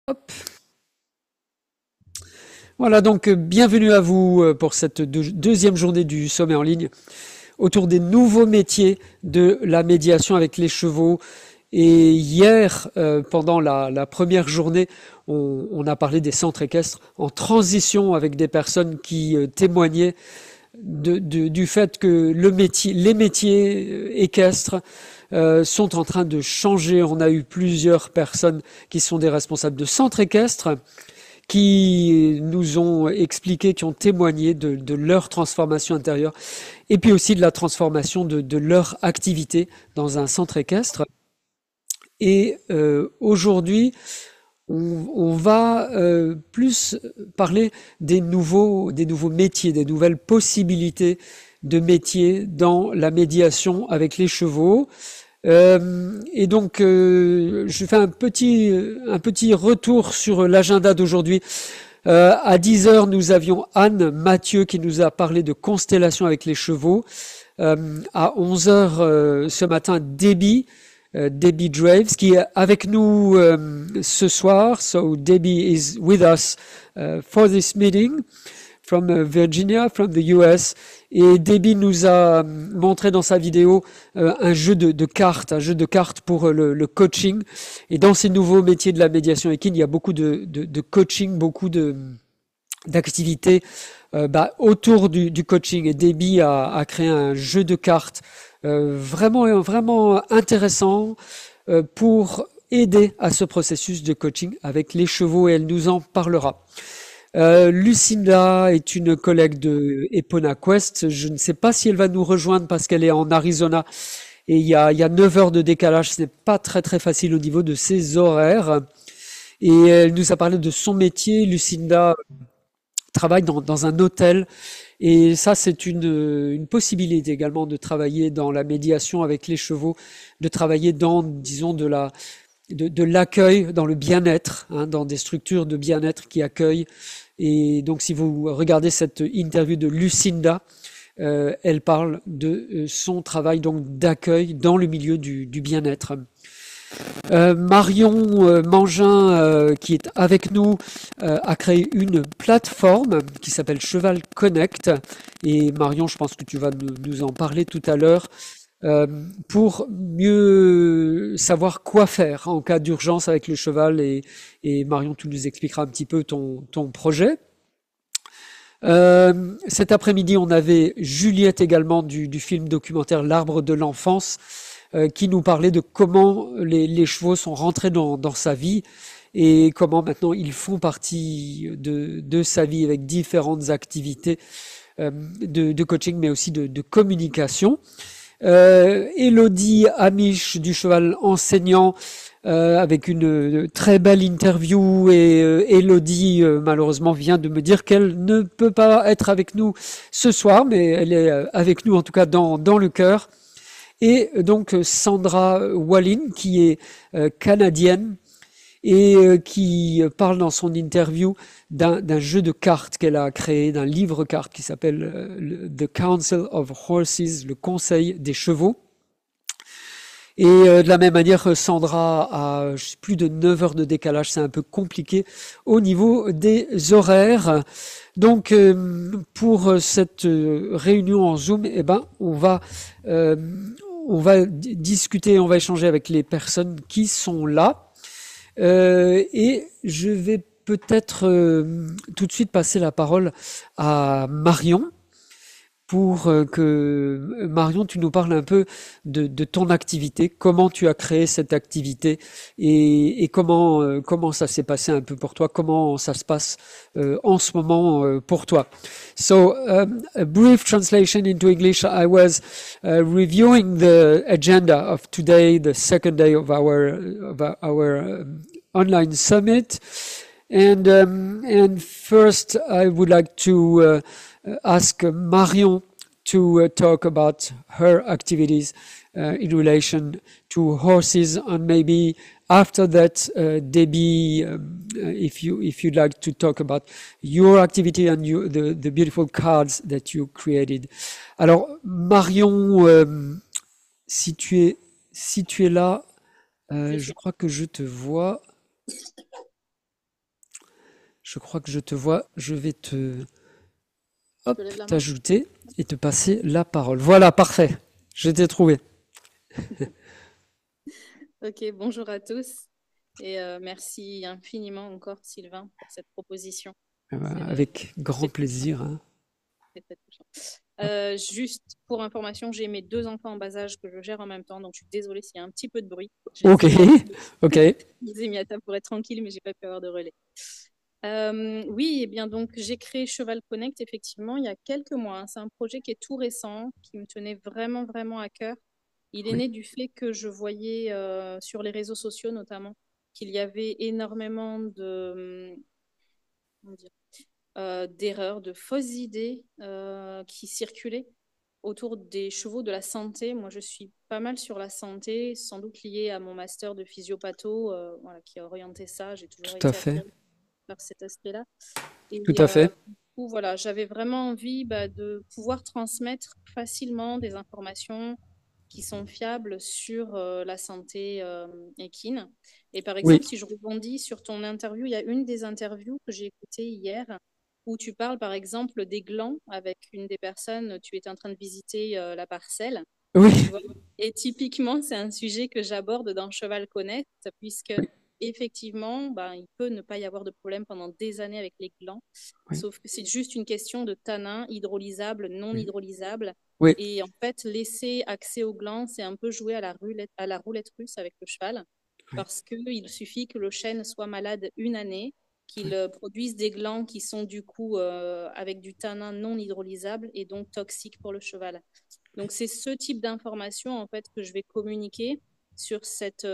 Hop. Voilà, donc bienvenue à vous pour cette deuxième journée du sommet en ligne autour des nouveaux métiers de la médiation avec les chevaux. Et hier, pendant la première journée, on a parlé des centres équestres en transition avec des personnes qui témoignaient du fait que les métiers équestres sont en train de changer. On a eu plusieurs personnes qui sont des responsables de centres équestres qui nous ont expliqué, qui ont témoigné de leur transformation intérieure et puis aussi de la transformation de leur activité dans un centre équestre. Et aujourd'hui, on va plus parler des nouveaux métiers, des nouvelles possibilités de métiers dans la médiation avec les chevaux. Et donc, je fais un petit retour sur l'agenda d'aujourd'hui. À 10 heures, nous avions Anne Mathieu qui nous a parlé de constellation avec les chevaux. À 11 heures ce matin, Debbie Draves, qui est avec nous ce soir. So Debbie is with us for this meeting from Virginia, from the US. Et Debbie nous a montré dans sa vidéo un jeu de cartes pour le coaching. Et dans ces nouveaux métiers de la médiation équine, il y a beaucoup de coaching, beaucoup d'activités autour du coaching. Et Debbie a créé un jeu de cartes vraiment intéressant pour aider à ce processus de coaching avec les chevaux et elle nous en parlera. Lucinda est une collègue de Epona Quest. Je ne sais pas si elle va nous rejoindre parce qu'elle est en Arizona et il y a 9 heures de décalage. Ce n'est pas très facile au niveau de ses horaires. Et elle nous a parlé de son métier. Lucinda travaille dans un hôtel. Et ça, c'est une possibilité également de travailler dans la médiation avec les chevaux, de travailler dans, disons, de l'accueil, dans le bien-être, dans des structures de bien-être qui accueillent. Et donc, si vous regardez cette interview de Lucinda, elle parle de son travail donc d'accueil dans le milieu du bien-être. Marion Mangin, qui est avec nous, a créé une plateforme qui s'appelle Cheval Connect. Et Marion, je pense que tu vas nous en parler tout à l'heure. Pour mieux savoir quoi faire en cas d'urgence avec le cheval et Marion, tu nous expliqueras un petit peu ton projet. Cet après-midi, on avait Juliette également du film documentaire L'arbre de l'enfance qui nous parlait de comment les chevaux sont rentrés dans sa vie et comment maintenant ils font partie de sa vie avec différentes activités de coaching mais aussi de communication. Elodie Amiche du cheval enseignant avec une très belle interview et Elodie malheureusement vient de me dire qu'elle ne peut pas être avec nous ce soir mais elle est avec nous en tout cas dans le cœur. Et donc Sandra Wallin qui est canadienne et qui parle dans son interview d'un jeu de cartes qu'elle a créé, d'un livre cartes qui s'appelle The Council of Horses, le Conseil des chevaux. Et de la même manière, Sandra a plus de 9 heures de décalage, c'est un peu compliqué au niveau des horaires. Donc pour cette réunion en Zoom, eh ben on va discuter, on va échanger avec les personnes qui sont là. Et je vais peut-être tout de suite passer la parole à Marion pour que Marion, tu nous parles un peu de ton activité, comment tu as créé cette activité et comment ça s'est passé un peu pour toi, comment ça se passe en ce moment pour toi. So, a brief translation into English. I was reviewing the agenda of today, the second day of our online summit, and first I would like to ask Marion to talk about her activities in relation to horses, and maybe after that, Debbie, if you'd like to talk about your activity and the beautiful cards that you created. Alors Marion, si tu es là, je crois que je te vois. Je crois que je te vois. Je vais te, Je hop, lève la main. t'ajouter et te passer la parole. Voilà, parfait. Je t'ai trouvé. Ok, bonjour à tous et merci infiniment encore Sylvain pour cette proposition. Avec grand C'est très plaisir, hein. très touchant. Hop. Juste pour information, j'ai mes deux enfants en bas âge que je gère en même temps, donc je suis désolée s'il y a un petit peu de bruit. Je Ok, les ai mis ok. je les ai mis à table pour être tranquille, mais j'ai pas pu avoir de relais. Oui, et bien donc j'ai créé Cheval Connect effectivement il y a quelques mois, hein. C'est un projet qui est tout récent, qui me tenait vraiment vraiment à cœur. Il est Oui, né du fait que je voyais sur les réseaux sociaux notamment qu'il y avait énormément de comment dire, d'erreurs, de fausses idées qui circulaient autour des chevaux de la santé. Moi, je suis pas mal sur la santé, sans doute liée à mon master de physiopatho, voilà, qui a orienté ça. J'ai toujours tout à été fait, attirée par cet aspect-là. Et tout à fait. du coup, voilà, j'avais vraiment envie de pouvoir transmettre facilement des informations qui sont fiables sur la santé équine. Et par Oui, exemple, si je rebondis sur ton interview, il y a une des interviews que j'ai écoutées hier où tu parles par exemple des glands avec une des personnes, tu étais en train de visiter la parcelle. oui, Tu vois. Et typiquement, c'est un sujet que j'aborde dans Cheval Connect, puisque oui, effectivement, ben, il peut ne pas y avoir de problème pendant des années avec les glands, oui, sauf que c'est juste une question de tanin hydrolysable, non oui, hydrolysable. oui, Et en fait, laisser accès aux glands, c'est un peu jouer à la roulette russe avec le cheval, oui, parce qu'il suffit que le chêne soit malade une année, qu'il oui, produise des glands qui sont du coup avec du tanin non hydrolysable et donc toxiques pour le cheval. Donc, c'est ce type d'information en fait que je vais communiquer sur cette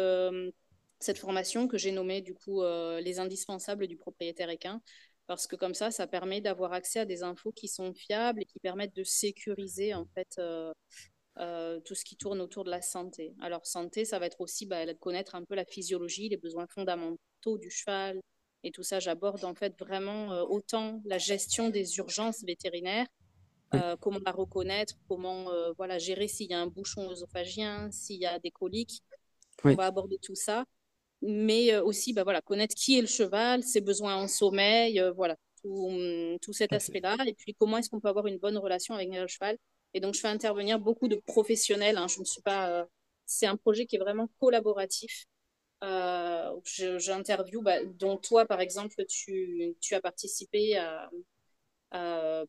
formation que j'ai nommée du coup les indispensables du propriétaire équin. Parce que comme ça permet d'avoir accès à des infos qui sont fiables et qui permettent de sécuriser en fait tout ce qui tourne autour de la santé. Alors santé, ça va être aussi de connaître un peu la physiologie, les besoins fondamentaux du cheval et tout ça. J'aborde en fait vraiment autant la gestion des urgences vétérinaires, oui, comment la reconnaître, comment voilà, gérer s'il y a un bouchon œsophagien, s'il y a des coliques. On oui, va aborder tout ça. Mais aussi voilà, connaître qui est le cheval, ses besoins en sommeil, voilà, tout cet tout à fait. aspect-là. Et puis comment est-ce qu'on peut avoir une bonne relation avec le cheval. Et donc je fais intervenir beaucoup de professionnels, hein. Je ne suis pas, c'est un projet qui est vraiment collaboratif. J'interview, dont toi par exemple, tu as participé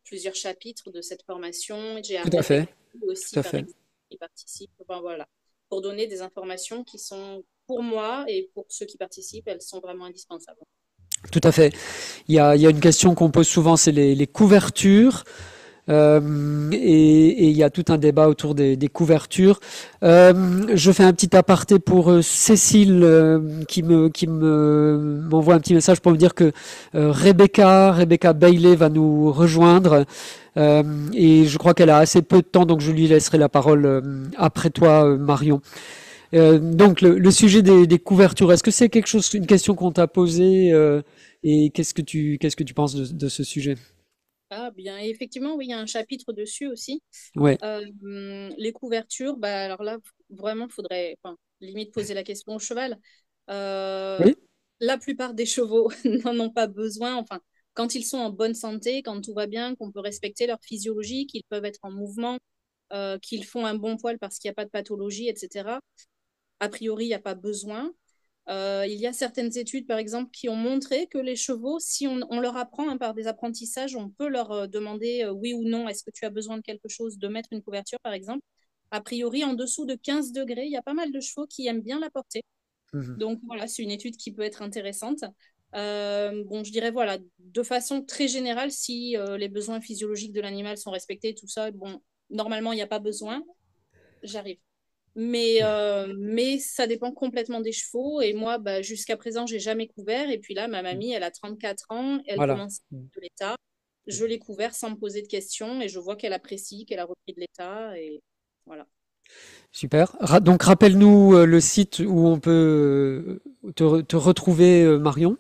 plusieurs chapitres de cette formation. J'ai Tout à Ariel fait, Becquet aussi, tout à par fait. exemple, qui participe. Enfin, voilà, pour donner des informations qui sont, pour moi et pour ceux qui participent, elles sont vraiment indispensables. Tout à fait. Il y a une question qu'on pose souvent, c'est les couvertures. Et il y a tout un débat autour des couvertures. Je fais un petit aparté pour Cécile qui m'envoie un petit message pour me dire que Rebecca Bailey va nous rejoindre. Euh, et je crois qu'elle a assez peu de temps, donc je lui laisserai la parole après toi, Marion. Donc le sujet des couvertures, est-ce que c'est quelque chose, une question qu'on t'a posée et qu'est-ce que tu penses de ce sujet? Ah, bien, et effectivement, oui, il y a un chapitre dessus aussi. Ouais. Les couvertures, alors là, vraiment, faudrait, enfin, limite poser la question au cheval. Euh, Oui. la plupart des chevaux n'en ont pas besoin. Enfin, quand ils sont en bonne santé, quand tout va bien, qu'on peut respecter leur physiologie, qu'ils peuvent être en mouvement, qu'ils font un bon poil parce qu'il n'y a pas de pathologie, etc. A priori, il n'y a pas besoin. Il y a certaines études, par exemple, qui ont montré que les chevaux, si on leur apprend par des apprentissages, on peut leur demander oui ou non, est-ce que tu as besoin de quelque chose, de mettre une couverture, par exemple. A priori, en dessous de 15 degrés, il y a pas mal de chevaux qui aiment bien la porter. Mhm. Donc voilà, c'est une étude qui peut être intéressante. Bon, je dirais, voilà, de façon très générale, si les besoins physiologiques de l'animal sont respectés, tout ça, bon, normalement, il n'y a pas besoin. J'arrive. Mais ça dépend complètement des chevaux. Et moi, jusqu'à présent, j'ai jamais couvert. Et puis là, ma mamie, elle a 34 ans, elle Voilà. commence de l'État. Je l'ai couvert sans me poser de questions et je vois qu'elle apprécie, qu'elle a repris de l'État. Et voilà. Super. Donc rappelle-nous le site où on peut te retrouver, Marion.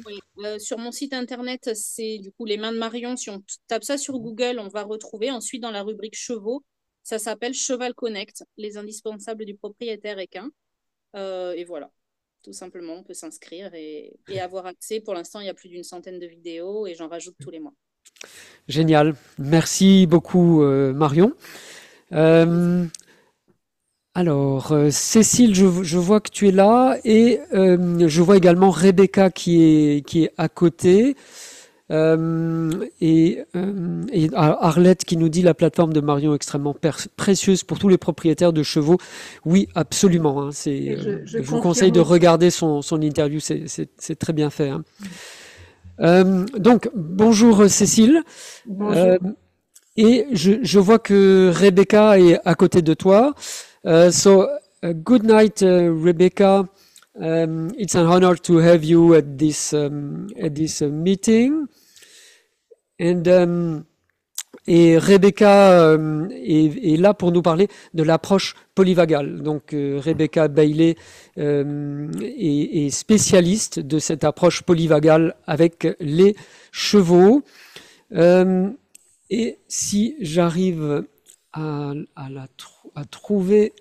Oui. Sur mon site internet, c'est du coup les mains de Marion. Si on tape ça sur Google, on va retrouver. Ensuite, dans la rubrique chevaux, ça s'appelle Cheval Connect, les indispensables du propriétaire équin. Et voilà. tout simplement. On peut s'inscrire et avoir accès. Pour l'instant, il y a plus d'une centaine de vidéos et j'en rajoute tous les mois. Génial. Merci beaucoup, Marion. Alors, Cécile, je vois que tu es là et je vois également Rebecca qui est à côté. Et Arlette qui nous dit la plateforme de Marion est extrêmement précieuse pour tous les propriétaires de chevaux. Oui, absolument. Hein, je vous conseille de regarder son interview, c'est très bien fait. Hein. Donc, bonjour Cécile. Bonjour. Et je vois que Rebecca est à côté de toi. Good night, Rebecca. It's an honor to have you at this meeting. Et Rebecca est là pour nous parler de l'approche polyvagale. Donc Rebecca Bailey est spécialiste de cette approche polyvagale avec les chevaux. Et si j'arrive à trouver,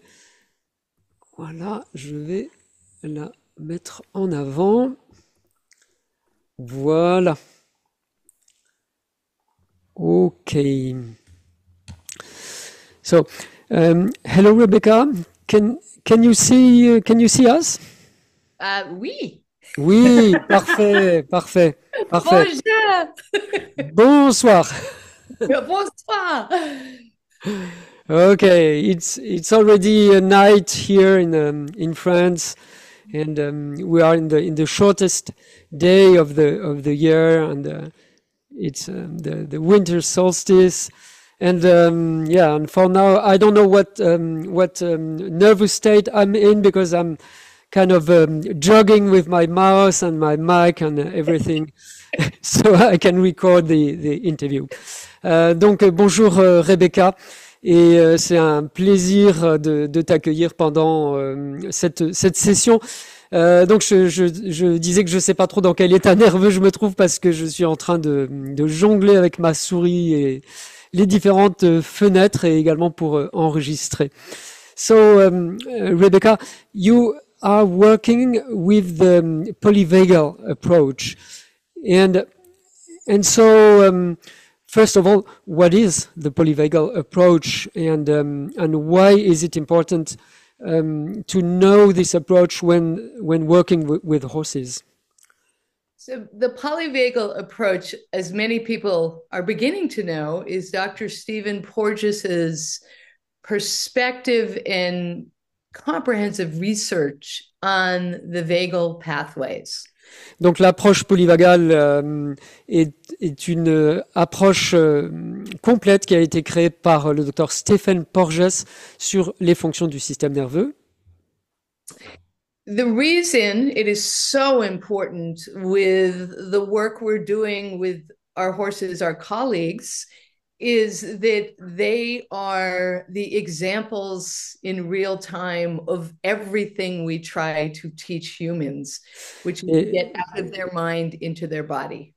voilà, je vais la mettre en avant. Voilà. Okay. So, hello Rebecca. Can you see us? Oui. Oui, parfait. Bonjour. Bonsoir. Bonsoir. Okay, it's already a night here in France, and we are in the shortest day of the year, and it's the winter solstice. And and for now I don't know what nervous state I'm in, because I'm kind of jogging with my mouse and my mic and everything, so I can record the interview. Donc bonjour Rebecca, et c'est un plaisir de t'accueillir pendant cette session. Donc je disais que je sais pas trop dans quel état nerveux je me trouve, parce que je suis en train de jongler avec ma souris et les différentes fenêtres, et également pour enregistrer. So Rebecca, you are working with the polyvagal approach, and so first of all, what is the polyvagal approach, and why is it important to know this approach when working with horses? So the polyvagal approach, as many people are beginning to know, is Dr. Stephen Porges's perspective and comprehensive research on the vagal pathways. Donc l'approche polyvagale est une approche complète qui a été créée par le docteur Stephen Porges sur les fonctions du système nerveux. The reason it is so important with the work we're doing with our horses, our colleagues, is that they are the examples in real time of everything we try to teach humans, which is get out of their mind into their body.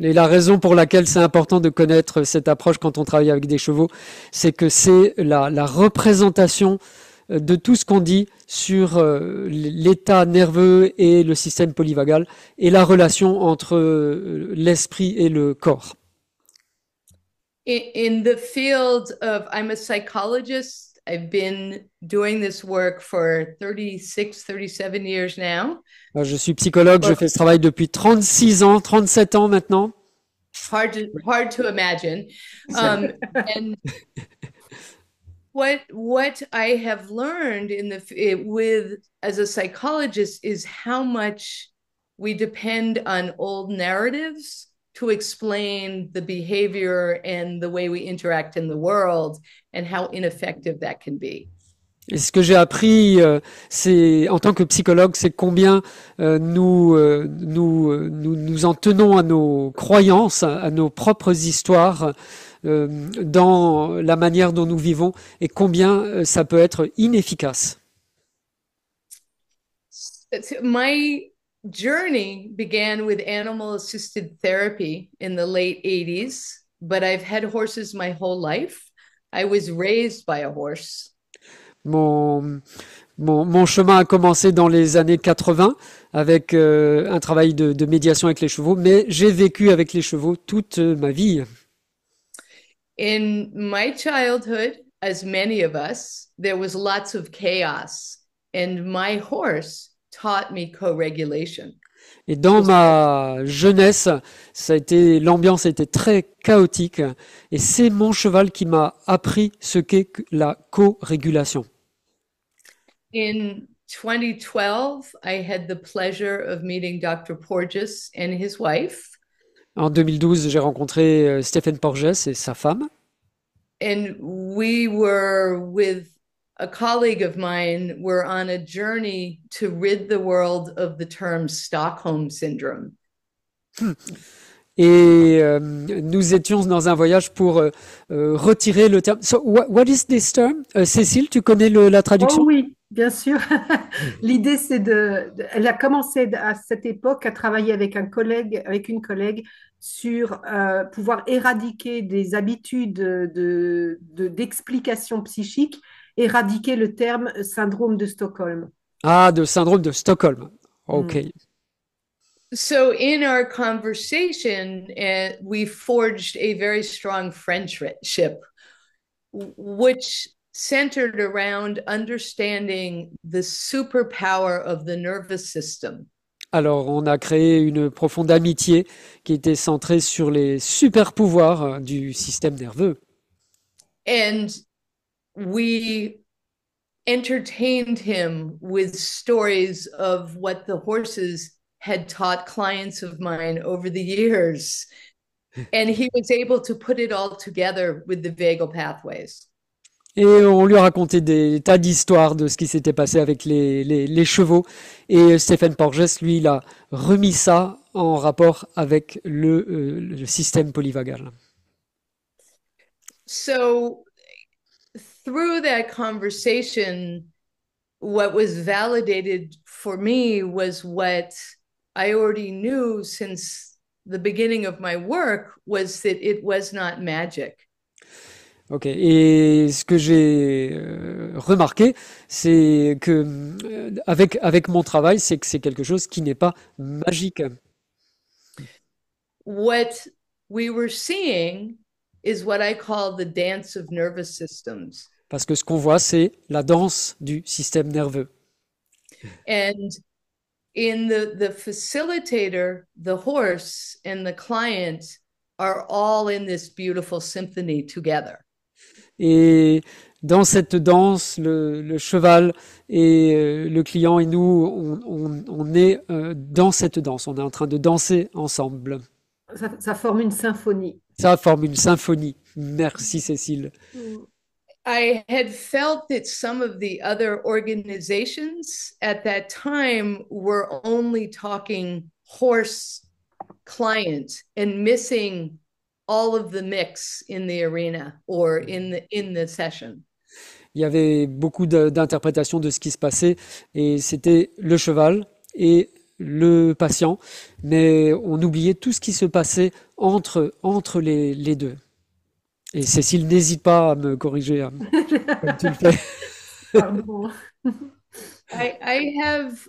Et la raison pour laquelle c'est important de connaître cette approche quand on travaille avec des chevaux, c'est que c'est la représentation de tout ce qu'on dit sur l'état nerveux et le système polyvagal, et la relation entre l'esprit et le corps. In the field of, I'm a psychologist. I've been doing this work for 36, 37 years now. Je suis psychologue, je fais ce travail depuis 36 ans, 37 ans maintenant. Hard to imagine. And what I have learned as a psychologist is how much we depend on old narratives to explain the behavior and the way we interact in the world, and how ineffective that can be. Et ce que j'ai appris, c'est en tant que psychologue, c'est combien nous en tenons à nos croyances, à nos propres histoires dans la manière dont nous vivons, et combien ça peut être inefficace. My journey began with animal-assisted therapy in the late 80s, but I've had horses my whole life. I was raised by a horse. Mon Mon chemin a commencé dans les années 80 avec un travail de médiation avec les chevaux, mais j'ai vécu avec les chevaux toute ma vie. In my childhood, as many of us, there was lots of chaos, and my horse taught me co-regulation. Et dans ma jeunesse, l'ambiance était très chaotique et c'est mon cheval qui m'a appris ce qu'est la co-régulation. In 2012, I had the pleasure of meeting Dr. Porges and his wife. En 2012, j'ai rencontré Stephen Porges et sa femme. And we were with a colleague of mine, we're on a journey to rid the world of the term Stockholm Syndrome. Et nous étions dans un voyage pour retirer le terme. So, what is this term? Cécile, tu connais la traduction? Oh oui, bien sûr. L'idée, c'est elle a commencé à cette époque à travailler avec une collègue sur pouvoir éradiquer des habitudes d'explication psychique, éradiquer le terme syndrome de Stockholm. Ah, de syndrome de Stockholm. Ok. So in our conversation, we forged a very strong friendship, which centered around understanding the superpower of the nervous system. Alors, on a créé une profonde amitié qui était centrée sur les super pouvoirs du système nerveux. And we entertained him with stories of what the horses had taught clients of mine over the years. And he was able to put it all together with the vagal pathways. Et on lui a raconté des tas d'histoires de ce qui s'était passé avec les chevaux. Et Stephen Porges, lui, il a remis ça en rapport avec le système polyvagal. So through that conversation, what was validated for me was what I already knew since the beginning of my work, was that it was not magic. Ok. Et ce que j'ai remarqué, c'est que avec mon travail, c'est que c'est quelque chose qui n'est pas magique. What we were seeing is what I call the dance of nervous systems. Parce que ce qu'on voit, c'est la danse du système nerveux. And in the facilitator, the horse and the client are all in this beautiful symphony together. Et dans cette danse, le cheval et le client et nous, on est dans cette danse. On est en train de danser ensemble. Ça forme une symphonie. Ça forme une symphonie. Merci Cécile. I had felt that some of the other organizations at that time were only talking horse client and missing all of the mix in the arena or in the session. Il y avait beaucoup d'interprétations de ce qui se passait et c'était le cheval et le patient, mais on oubliait tout ce qui se passait entre les deux. Et Cécile, n'hésite pas à me corriger comme tu le fais. Pardon. I have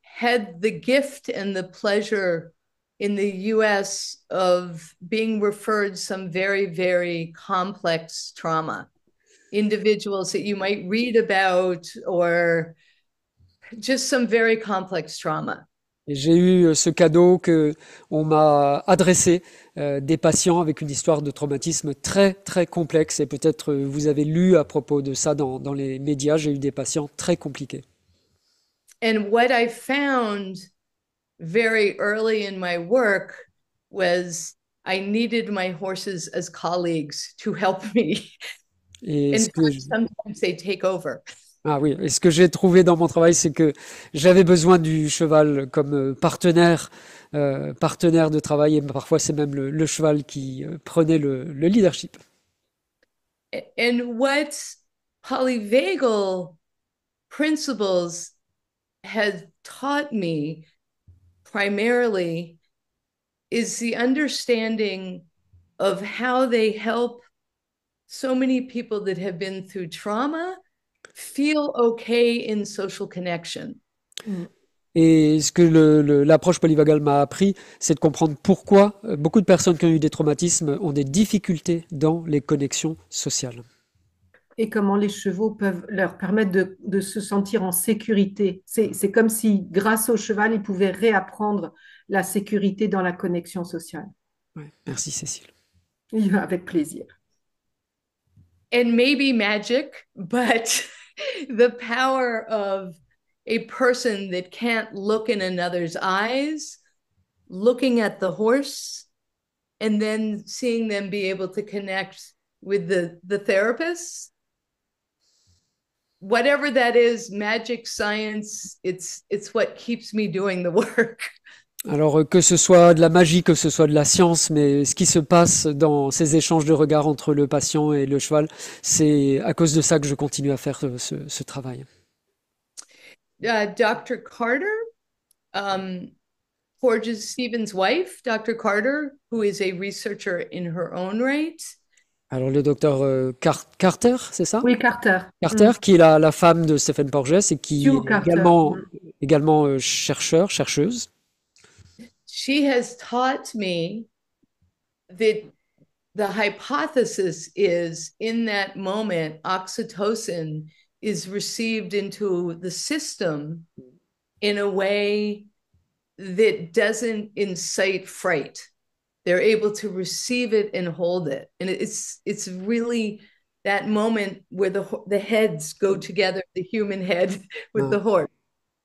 had the gift and the pleasure in the US of being referred some very, very complex trauma. Individuals that you might read about or just some very complex trauma. Et j'ai eu ce cadeau que on m'a adressé des patients avec une histoire de traumatisme très très complexe et peut-être vous avez lu à propos de ça dans les médias. J'ai eu des patients très compliqués. And what I found very early in my work was I needed my horses as colleagues to help me. Et And sometimes they take over. Ah oui, et ce que j'ai trouvé dans mon travail, c'est que j'avais besoin du cheval comme partenaire de travail, et parfois c'est même le cheval qui prenait le leadership. And what polyvagal principles has taught me primarily is the understanding of how they help so many people that have been through trauma feel okay in social connection. Et ce que l'approche polyvagale m'a appris, c'est de comprendre pourquoi beaucoup de personnes qui ont eu des traumatismes ont des difficultés dans les connexions sociales. Et comment les chevaux peuvent leur permettre de se sentir en sécurité. C'est comme si, grâce au cheval, ils pouvaient réapprendre la sécurité dans la connexion sociale. Ouais, merci Cécile. Avec plaisir. And maybe magic, but the power of a person that can't look in another's eyes, looking at the horse, and then seeing them be able to connect with the therapist. Whatever that is, magic, science, it's what keeps me doing the work. Alors que ce soit de la magie, que ce soit de la science, mais ce qui se passe dans ces échanges de regards entre le patient et le cheval, c'est à cause de ça que je continue à faire ce travail. Dr. Carter, Porges Stevens' wife, Dr. Carter, who is a researcher in her own right. Alors le docteur Carter, c'est ça? Oui, Carter. Carter, qui est la femme de Stephen Porges et qui est également chercheuse. She has taught me that the hypothesis is in that moment, oxytocin is received into the system in a way that doesn't incite fright. They're able to receive it and hold it. And it's really that moment where the heads go together, the human head with the horse.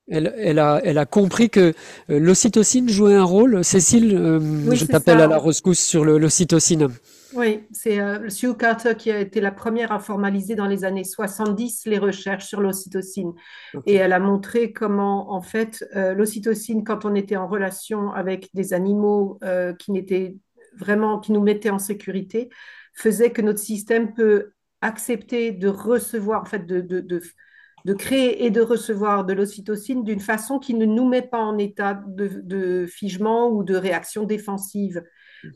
Elle a compris que l'ocytocine jouait un rôle. Cécile, oui, je t'appelle à la rescousse sur l'ocytocine. Oui, c'est Sue Carter qui a été la première à formaliser dans les années 70 les recherches sur l'ocytocine. Okay. Et elle a montré comment, en fait, l'ocytocine, quand on était en relation avec des animaux qui nous mettaient en sécurité, faisait que notre système peut accepter de recevoir, en fait, de créer et de recevoir de l'ocytocine d'une façon qui ne nous met pas en état de figement ou de réaction défensive.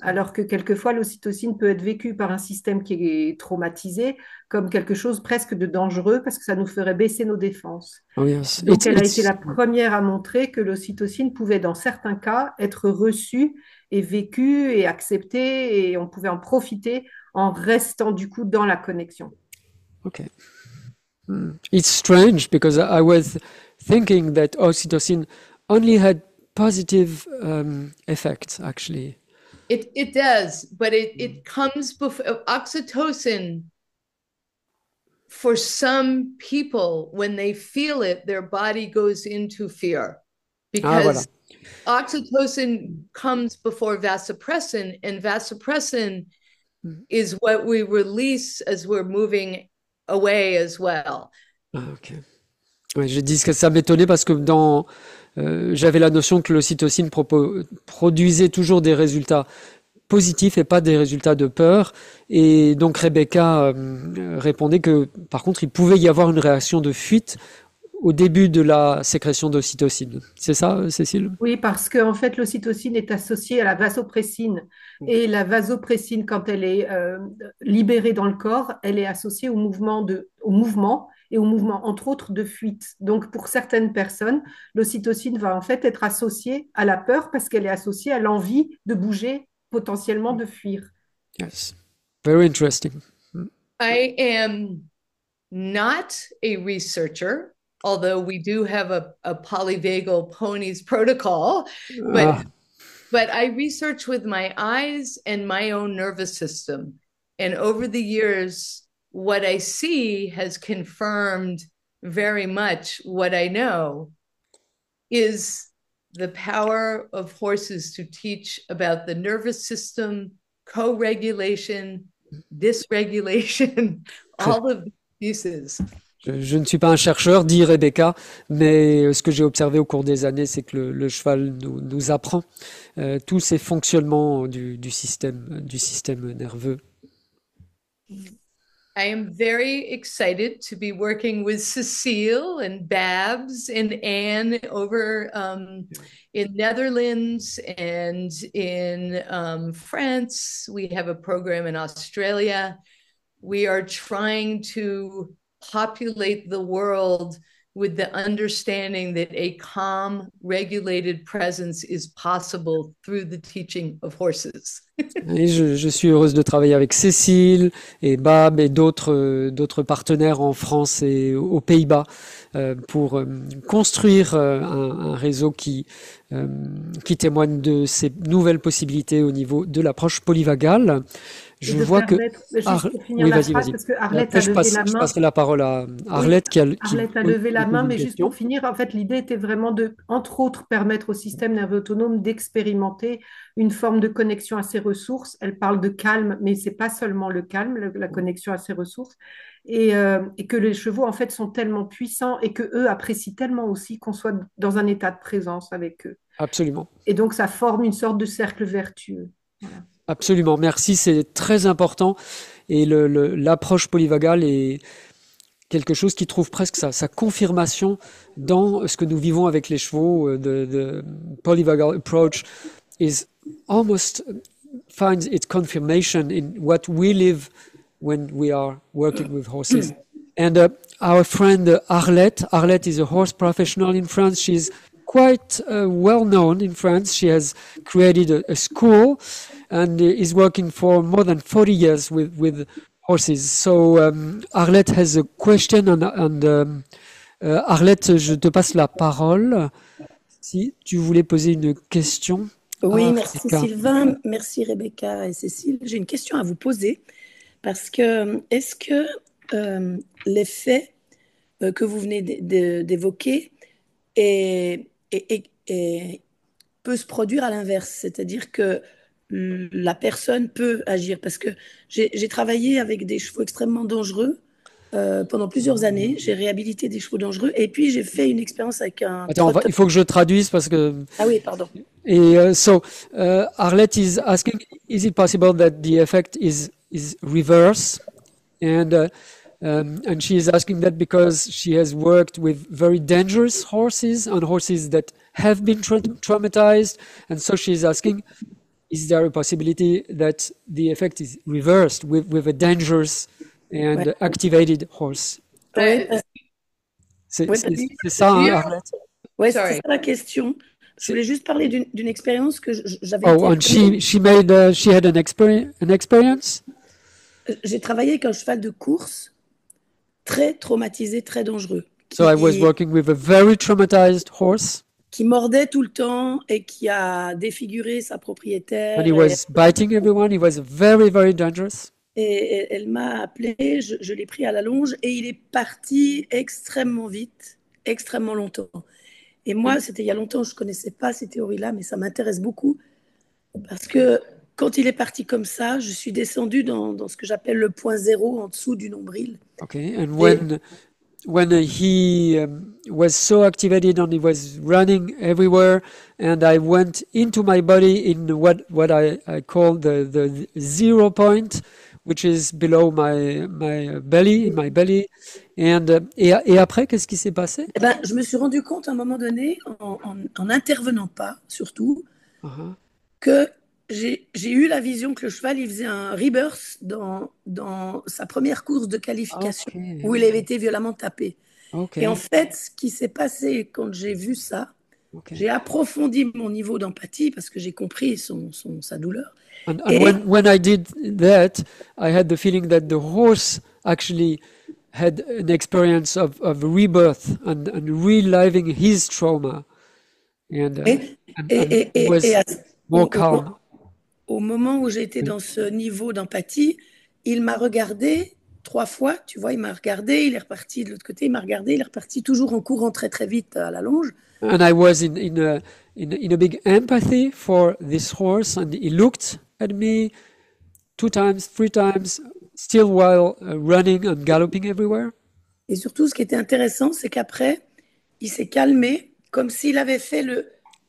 Alors que quelquefois, l'ocytocine peut être vécue par un système qui est traumatisé comme quelque chose presque de dangereux parce que ça nous ferait baisser nos défenses. Oh yes. Donc, elle a été la première à montrer que l'ocytocine pouvait, dans certains cas, être reçue et vécue et acceptée et on pouvait en profiter en restant du coup dans la connexion. Ok. It's strange because I was thinking that oxytocin only had positive effects, actually. It does, but it comes before oxytocin. For some people, when they feel it, their body goes into fear because oxytocin comes before vasopressin, and vasopressin is what we release as we're moving away as well. Ok. Ouais, je dis que ça m'étonnait parce que j'avais la notion que l'ocytocine produisait toujours des résultats positifs et pas des résultats de peur. Et donc Rebecca répondait que par contre il pouvait y avoir une réaction de fuite au début de la sécrétion d'ocytocine. C'est ça, Cécile? Oui, parce qu'en fait, l'ocytocine est associée à la vasopressine. Et la vasopressine, quand elle est libérée dans le corps, elle est associée au mouvement, et au mouvement, entre autres, de fuite. Donc, pour certaines personnes, l'ocytocine va en fait être associée à la peur parce qu'elle est associée à l'envie de bouger, potentiellement de fuir. Yes. Very interesting. I am not a researcher, although we do have a polyvagal ponies protocol, but I research with my eyes and my own nervous system. And over the years, what I see has confirmed very much what I know is the power of horses to teach about the nervous system, co-regulation, dysregulation, all of these pieces. Je ne suis pas un chercheur, dit Rebecca, mais ce que j'ai observé au cours des années, c'est que le cheval nous apprend tous ces fonctionnements du système nerveux. I am very excited to be working with Cecile and Babs and Anne over in Netherlands and in France. We have a program in Australia. We are trying to populate the world with the understanding that a calm, regulated presence is possible through the teaching of horses. Et je suis heureuse de travailler avec Cécile et Bab et d'autres partenaires en France et aux Pays-Bas pour construire un réseau qui témoigne de ces nouvelles possibilités au niveau de l'approche polyvagale. Je vois que juste pour finir la phrase, parce que Arlette a levé la main. Je passerai la parole à Arlette qui Arlette a levé la main, mais juste pour finir, en fait, l'idée était vraiment de, entre autres, permettre au système nerveux autonome d'expérimenter une forme de connexion à ses ressources. Elle parle de calme, mais c'est pas seulement le calme, la connexion à ses ressources, et que les chevaux, en fait, sont tellement puissants et que eux apprécient tellement aussi qu'on soit dans un état de présence avec eux. Absolument. Et donc, ça forme une sorte de cercle vertueux. Voilà. Absolument, merci, c'est très important. Et l'approche polyvagale est quelque chose qui trouve presque sa confirmation dans ce que nous vivons avec les chevaux. The polyvagal approach is almost finds its confirmation in what we live when we are working with horses. And our friend Arlette is a horse professional in France. She's quite well known in France. She has created a school and is working for more than 40 years with horses. So Arlette has a question and Arlette, je te passe la parole si tu voulais poser une question. Oui, merci Sylvain, merci Rebecca et Cécile. J'ai une question à vous poser parce que est-ce que l'effet que vous venez d'évoquer peut se produire à l'inverse, c'est-à-dire que la personne peut agir, parce que j'ai travaillé avec des chevaux extrêmement dangereux pendant plusieurs années, j'ai réhabilité des chevaux dangereux et puis j'ai fait une expérience avec un... Attends, il faut que je traduise parce que... Ah oui, pardon. Et Arlette is asking, is it possible that the effect is reverse? And she is asking that because she has worked with very dangerous horses and horses that have been traumatized. And so she is asking, is there a possibility that the effect is reversed with a dangerous and activated horse? C'est ça, hein, Arlette? Oui, c'est ça la question. Je voulais juste parler d'une expérience que j'avais. Oh, and she had an experience? J'ai travaillé avec un cheval de course très traumatisé, très dangereux. So I was working with a very traumatized horse. Qui mordait tout le temps et qui a défiguré sa propriétaire. And he was biting everyone. He was very, very dangerous. Et elle m'a appelé, je l'ai pris à la longe et il est parti extrêmement vite, extrêmement longtemps. Et moi, c'était il y a longtemps, je ne connaissais pas ces théories-là, mais ça m'intéresse beaucoup parce que quand il est parti comme ça, je suis descendue dans ce que j'appelle le point zéro en dessous du nombril. Okay, and when he was so activated and he was running everywhere, and I went into my body in what I call the 0 point, which is below my belly, et après, qu'est-ce qui s'est passé? Eh ben, je me suis rendu compte à un moment donné, en n'intervenant pas, surtout, que j'ai eu la vision que le cheval, il faisait un rebirth dans sa première course de qualification, où il avait été violemment tapé. Et en fait, ce qui s'est passé quand j'ai vu ça, j'ai approfondi mon niveau d'empathie parce que j'ai compris sa douleur. And when I did that, I had the feeling that the horse actually had an experience of rebirth and reliving his trauma. And was more calm. Au moment où j'étais dans ce niveau d'empathie, il m'a regardé 3 fois, tu vois, il m'a regardé, il est reparti de l'autre côté, il m'a regardé, il est reparti toujours en courant très très vite à la longe. And I was in a big empathy for this horse, and he looked at me 2 times, 3 times, still while running and galloping everywhere. Et surtout, ce qui était intéressant, c'est qu'après, il s'est calmé, comme s'il avait fait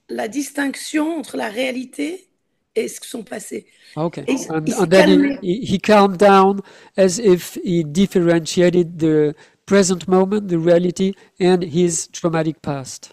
la distinction entre la réalité et ce que sont passés. Okay. And then he calmed down as if he differentiated the present moment, the reality, and his traumatic past.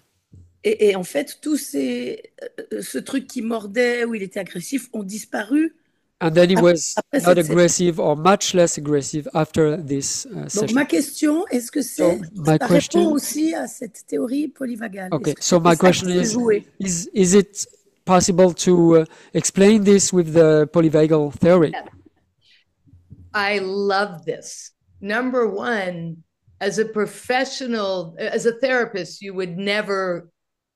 Et en fait, tous ce truc qui mordait, où il était agressif, ont disparu And then he was Après not cette session. aggressive or much less aggressive after this Donc session. ma question, est-ce que So ça my répond question, aussi à cette théorie polyvagale? okay, Est-ce que so c'était my ça question qui se jouait? is it possible to explain this with the polyvagal theory? I love this. Number one, as a professional, as a therapist, you would never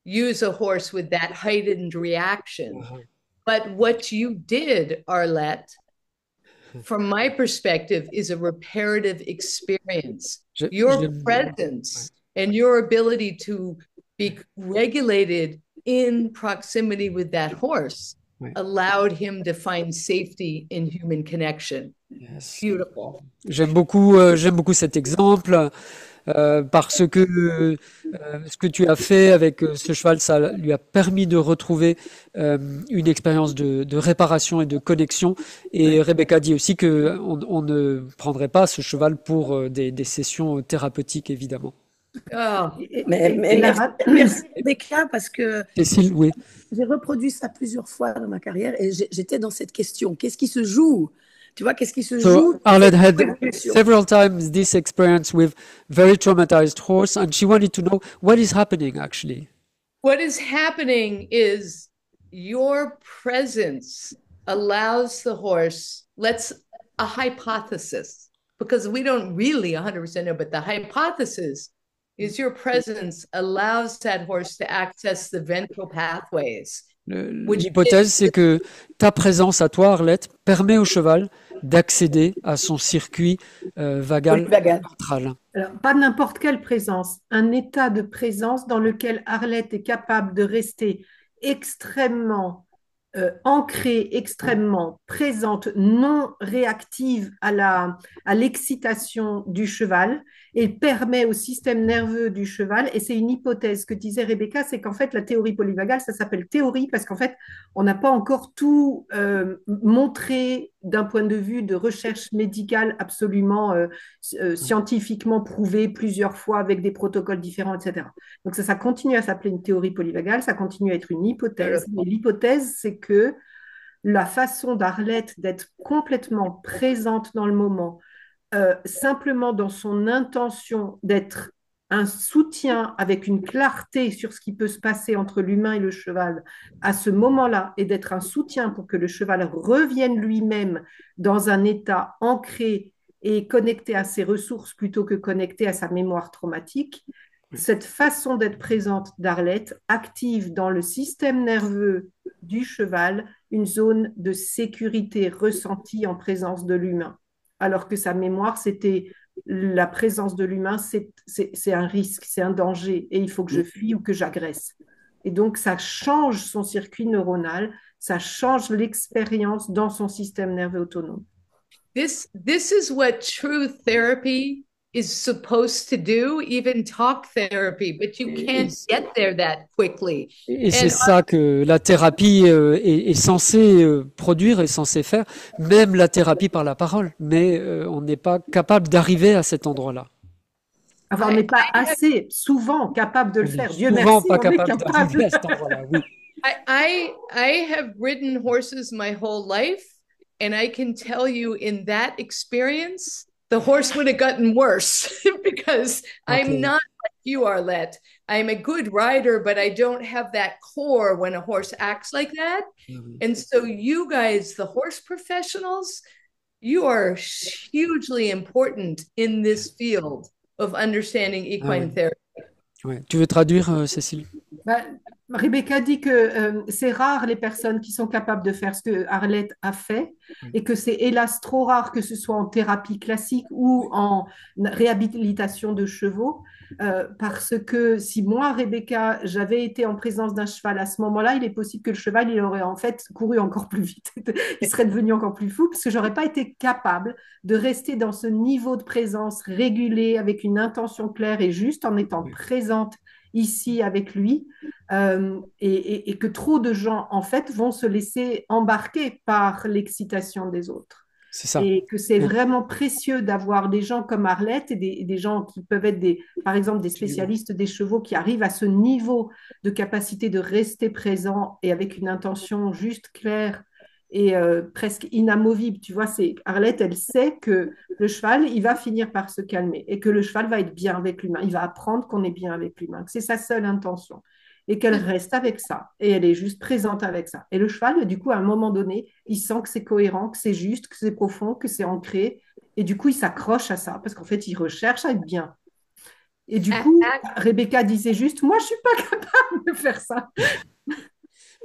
use a horse with that heightened reaction. But what you did, Arlette, from my perspective, is a reparative experience. Your presence and your ability to be regulated in proximity with that horse allowed him to find safety in human connection. Yes. Beautiful. J'aime beaucoup cet exemple parce que ce que tu as fait avec ce cheval, ça lui a permis de retrouver une expérience de réparation et de connexion. Et Rebecca dit aussi que on ne prendrait pas ce cheval pour des sessions thérapeutiques, évidemment. Oh. Mais merci Rebecca, parce que Cécile, oui. j'ai reproduit ça plusieurs fois dans ma carrière et j'étais dans cette question. Qu'est-ce qui se joue? Tu vois, qu'est-ce qui se joue? So Arlette had several times this experience with very traumatized horse, and she wanted to know what is happening actually. What is happening is your presence allows the horse, a hypothesis, because we don't really 100% know, but the hypothesis is your presence allows that horse to access the ventral pathways. L'hypothèse, c'est que ta présence à toi, Arlette, permet au cheval d'accéder à son circuit vagal ventral. Alors, pas n'importe quelle présence, un état de présence dans lequel Arlette est capable de rester extrêmement ancrée, extrêmement présente, non réactive à l'excitation du cheval et permet au système nerveux du cheval, et c'est une hypothèse que disait Rebecca, c'est qu'en fait la théorie polyvagale, ça s'appelle théorie parce qu'en fait on n'a pas encore tout montré d'un point de vue de recherche médicale absolument scientifiquement prouvé plusieurs fois avec des protocoles différents, etc. Donc ça continue à s'appeler une théorie polyvagale, ça continue à être une hypothèse, mais l'hypothèse c'est que la façon d'Arlette d'être complètement présente dans le moment, simplement dans son intention d'être un soutien avec une clarté sur ce qui peut se passer entre l'humain et le cheval à ce moment-là, et d'être un soutien pour que le cheval revienne lui-même dans un état ancré et connecté à ses ressources plutôt que connecté à sa mémoire traumatique. Cette façon d'être présente d'Arlette active dans le système nerveux du cheval une zone de sécurité ressentie en présence de l'humain. Alors que sa mémoire, c'était la présence de l'humain, c'est un risque, c'est un danger, et il faut que je fuis ou que j'agresse. Et donc, ça change son circuit neuronal, ça change l'expérience dans son système nerveux autonome. This is what true therapy is supposed to do, even talk therapy, but you can't get there that quickly. Et c'est ça que la thérapie est censée produire, est censée faire, même la thérapie par la parole, mais on n'est pas capable d'arriver à cet endroit-là. Enfin, on n'est pas assez souvent capable de le faire. Dieu souvent merci, pas on est capable d'arriver à cet endroit-là, oui. I have ridden horses my whole life, and I can tell you in that experience, the horse would have gotten worse because I'm not like you, Arlette. I'm a good rider, but I don't have that core when a horse acts like that. And so you guys, the horse professionals, you are hugely important in this field of understanding equine therapy. Ouais. Tu veux traduire, Cécile? Rebecca dit que c'est rare les personnes qui sont capables de faire ce que Arlette a fait et que c'est hélas trop rare que ce soit en thérapie classique ou en réhabilitation de chevaux parce que si moi, Rebecca, j'avais été en présence d'un cheval à ce moment-là, il est possible que le cheval il aurait en fait couru encore plus vite, il serait devenu encore plus fou parce que j'aurais pas été capable de rester dans ce niveau de présence régulé avec une intention claire et juste en étant présente ici avec lui et que trop de gens en fait vont se laisser embarquer par l'excitation des autres. C'est ça. Et que c'est vraiment précieux d'avoir des gens comme Arlette et des gens qui peuvent être par exemple des spécialistes des chevaux qui arrivent à ce niveau de capacité de rester présent et avec une intention juste, claire et presque inamovible. Tu vois, Arlette, elle sait que le cheval, il va finir par se calmer et que le cheval va être bien avec l'humain. Il va apprendre qu'on est bien avec l'humain, que c'est sa seule intention et qu'elle reste avec ça. Et elle est juste présente avec ça. Et le cheval, du coup, à un moment donné, il sent que c'est cohérent, que c'est juste, que c'est profond, que c'est ancré. Et du coup, il s'accroche à ça parce qu'en fait, il recherche à être bien. Et du coup, Rebecca disait juste, moi, je suis pas capable de faire ça.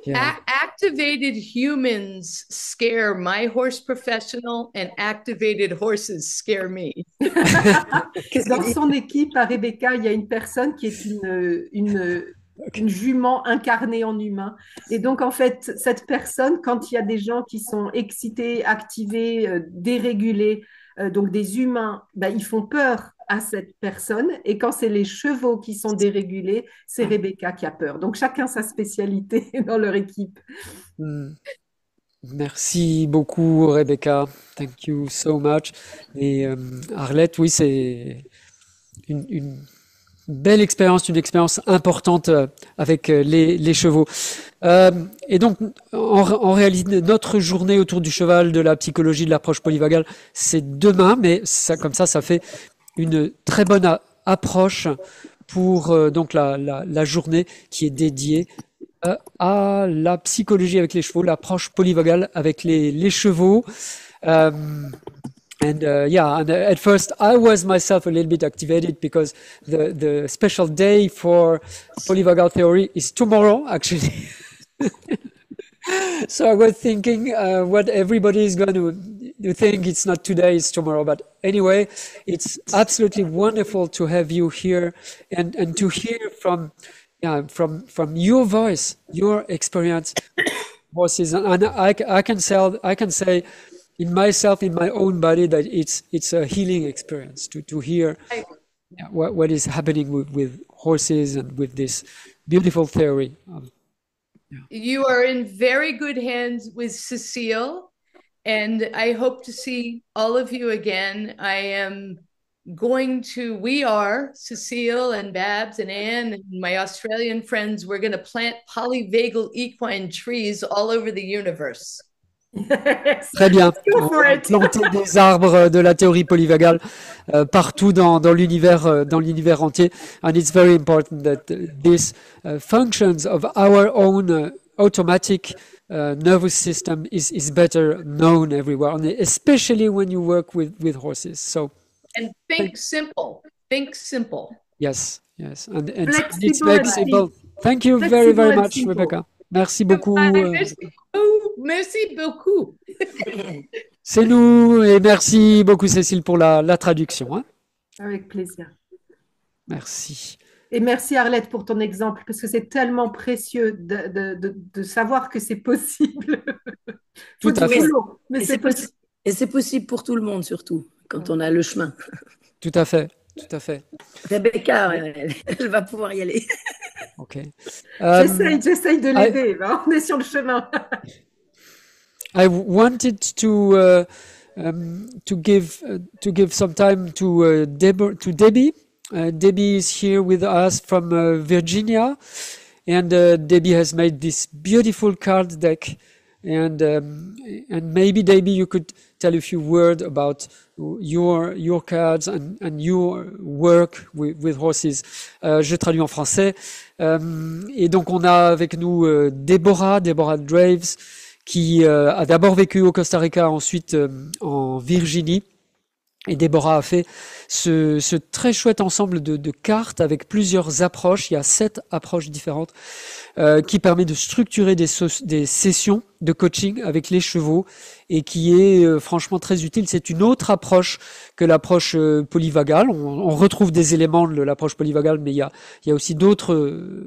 Yeah. Activated humans scare my horse professional and activated horses scare me. Dans son équipe, à Rebecca, il y a une personne qui est une jument incarnée en humain. Et donc, en fait, cette personne, quand il y a des gens qui sont excités, activés, dérégulés, donc des humains, ben, ils font peur à cette personne. Et quand c'est les chevaux qui sont dérégulés, c'est Rebecca qui a peur. Donc, chacun sa spécialité dans leur équipe. Merci beaucoup, Rebecca. Thank you so much. Et Arlette, oui, c'est une belle expérience, une expérience importante avec les chevaux. Et donc, en réalité, notre journée autour du cheval, de la psychologie, de l'approche polyvagale, c'est demain, mais ça, comme ça fait une très bonne approche pour donc la journée qui est dédiée à la psychologie avec les chevaux, l'approche polyvagale avec les chevaux. And at first I was myself a little bit activated because the special day for polyvagal theory is tomorrow, actually. So I was thinking what everybody is going to think. It's not today, it's tomorrow. But anyway, it's absolutely wonderful to have you here and to hear from your voice, your experience, horses. And I can say in myself, in my own body, that it's a healing experience to hear what is happening with horses and with this beautiful theory. You are in very good hands with Cecile, and I hope to see all of you again. We are, Cecile and Babs and Anne and my Australian friends, we're going to plant polyvagal equine trees all over the universe. Très bien. Planter des arbres de la théorie polyvagale partout dans l'univers entier. And it's very important that these functions of our own automatic nervous system is better known everywhere, and especially when you work with horses. So. And think simple. Think simple. Yes. And it's flexible. Thank you very much, simple. Rebecca. Merci beaucoup. Merci beaucoup. C'est nous, et merci beaucoup, Cécile, pour la traduction. Hein. Avec plaisir. Merci. Et merci, Arlette, pour ton exemple, parce que c'est tellement précieux de savoir que c'est possible. Tout à fait. Mais c'est possible. Et c'est possible pour tout le monde, surtout, quand on a le chemin. Tout à fait. Rebecca, elle va pouvoir y aller. Ok. J'essaye de l'aider. On est sur le chemin. I wanted to give some time to Debbie. Debbie is here with us from Virginia, and Debbie has made this beautiful card deck. And maybe Debbie, you could tell a few words about your cards and your work with horses. Je traduis en français. Et donc on a avec nous Deborah Draves, qui a d'abord vécu au Costa Rica, ensuite en Virginie. Et Deborah a fait ce très chouette ensemble de cartes avec plusieurs approches. Il y a 7 approches différentes qui permet de structurer des sessions de coaching avec les chevaux et qui est franchement très utile. C'est une autre approche que l'approche polyvagale. On retrouve des éléments de l'approche polyvagale, mais il y a aussi d'autres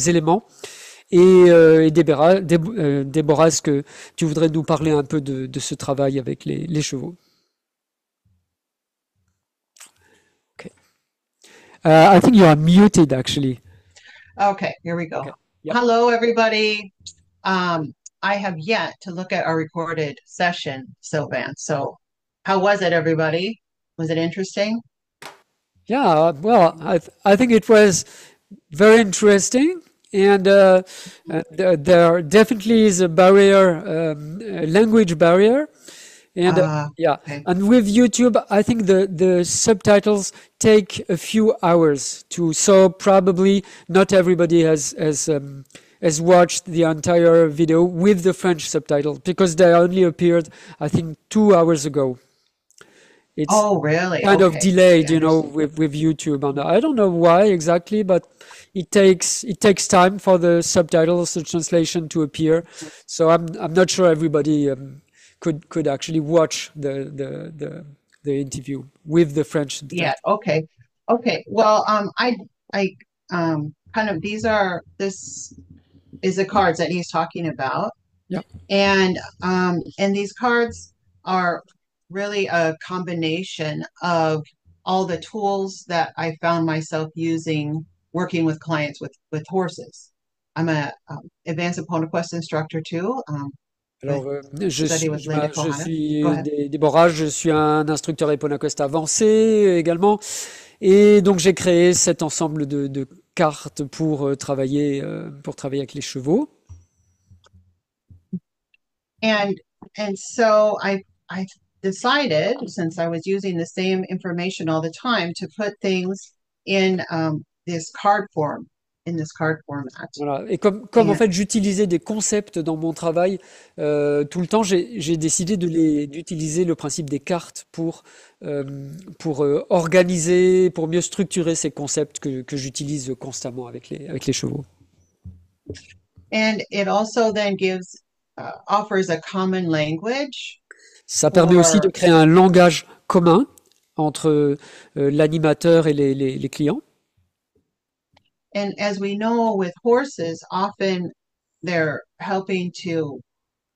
éléments. Et Deborah, est-ce que tu voudrais nous parler un peu de ce travail avec les chevaux? I think you are muted, actually. Okay, here we go. Okay. Yep. Hello, everybody. I have yet to look at our recorded session, Sylvan. So how was it, everybody? Was it interesting? Yeah, well, I think it was very interesting. And there definitely is a barrier, a language barrier. And okay. and with YouTube, I think the subtitles take a few hours so probably not everybody has watched the entire video with the French subtitles because they only appeared, I think, 2 hours ago. It's really? kind of delayed, Yeah, with YouTube, and I don't know why exactly, but it takes time for the subtitles, the translation to appear. So I'm not sure everybody could actually watch the interview with the French. Yeah. Okay. Well, I kind of this is the cards that he's talking about. Yeah. And these cards are really a combination of all the tools that I found myself using working with clients with horses. I'm a advanced Eponaquest instructor too. Alors, je study with Linda Kohana. suis Go ahead. Déborah, je suis un instructeur EponaQuest avancé également, et donc j'ai créé cet ensemble de cartes pour travailler avec les chevaux. And so I decided, since I was using the same information all the time, to put things in this card format. Voilà. Et comme en fait j'utilisais des concepts dans mon travail tout le temps, j'ai décidé d'utiliser le principe des cartes pour organiser, pour mieux structurer ces concepts que j'utilise constamment avec les chevaux. And it also then offers a common language. Ça permet aussi de créer un langage commun entre l'animateur et les clients. And as we know with horses, often they're helping to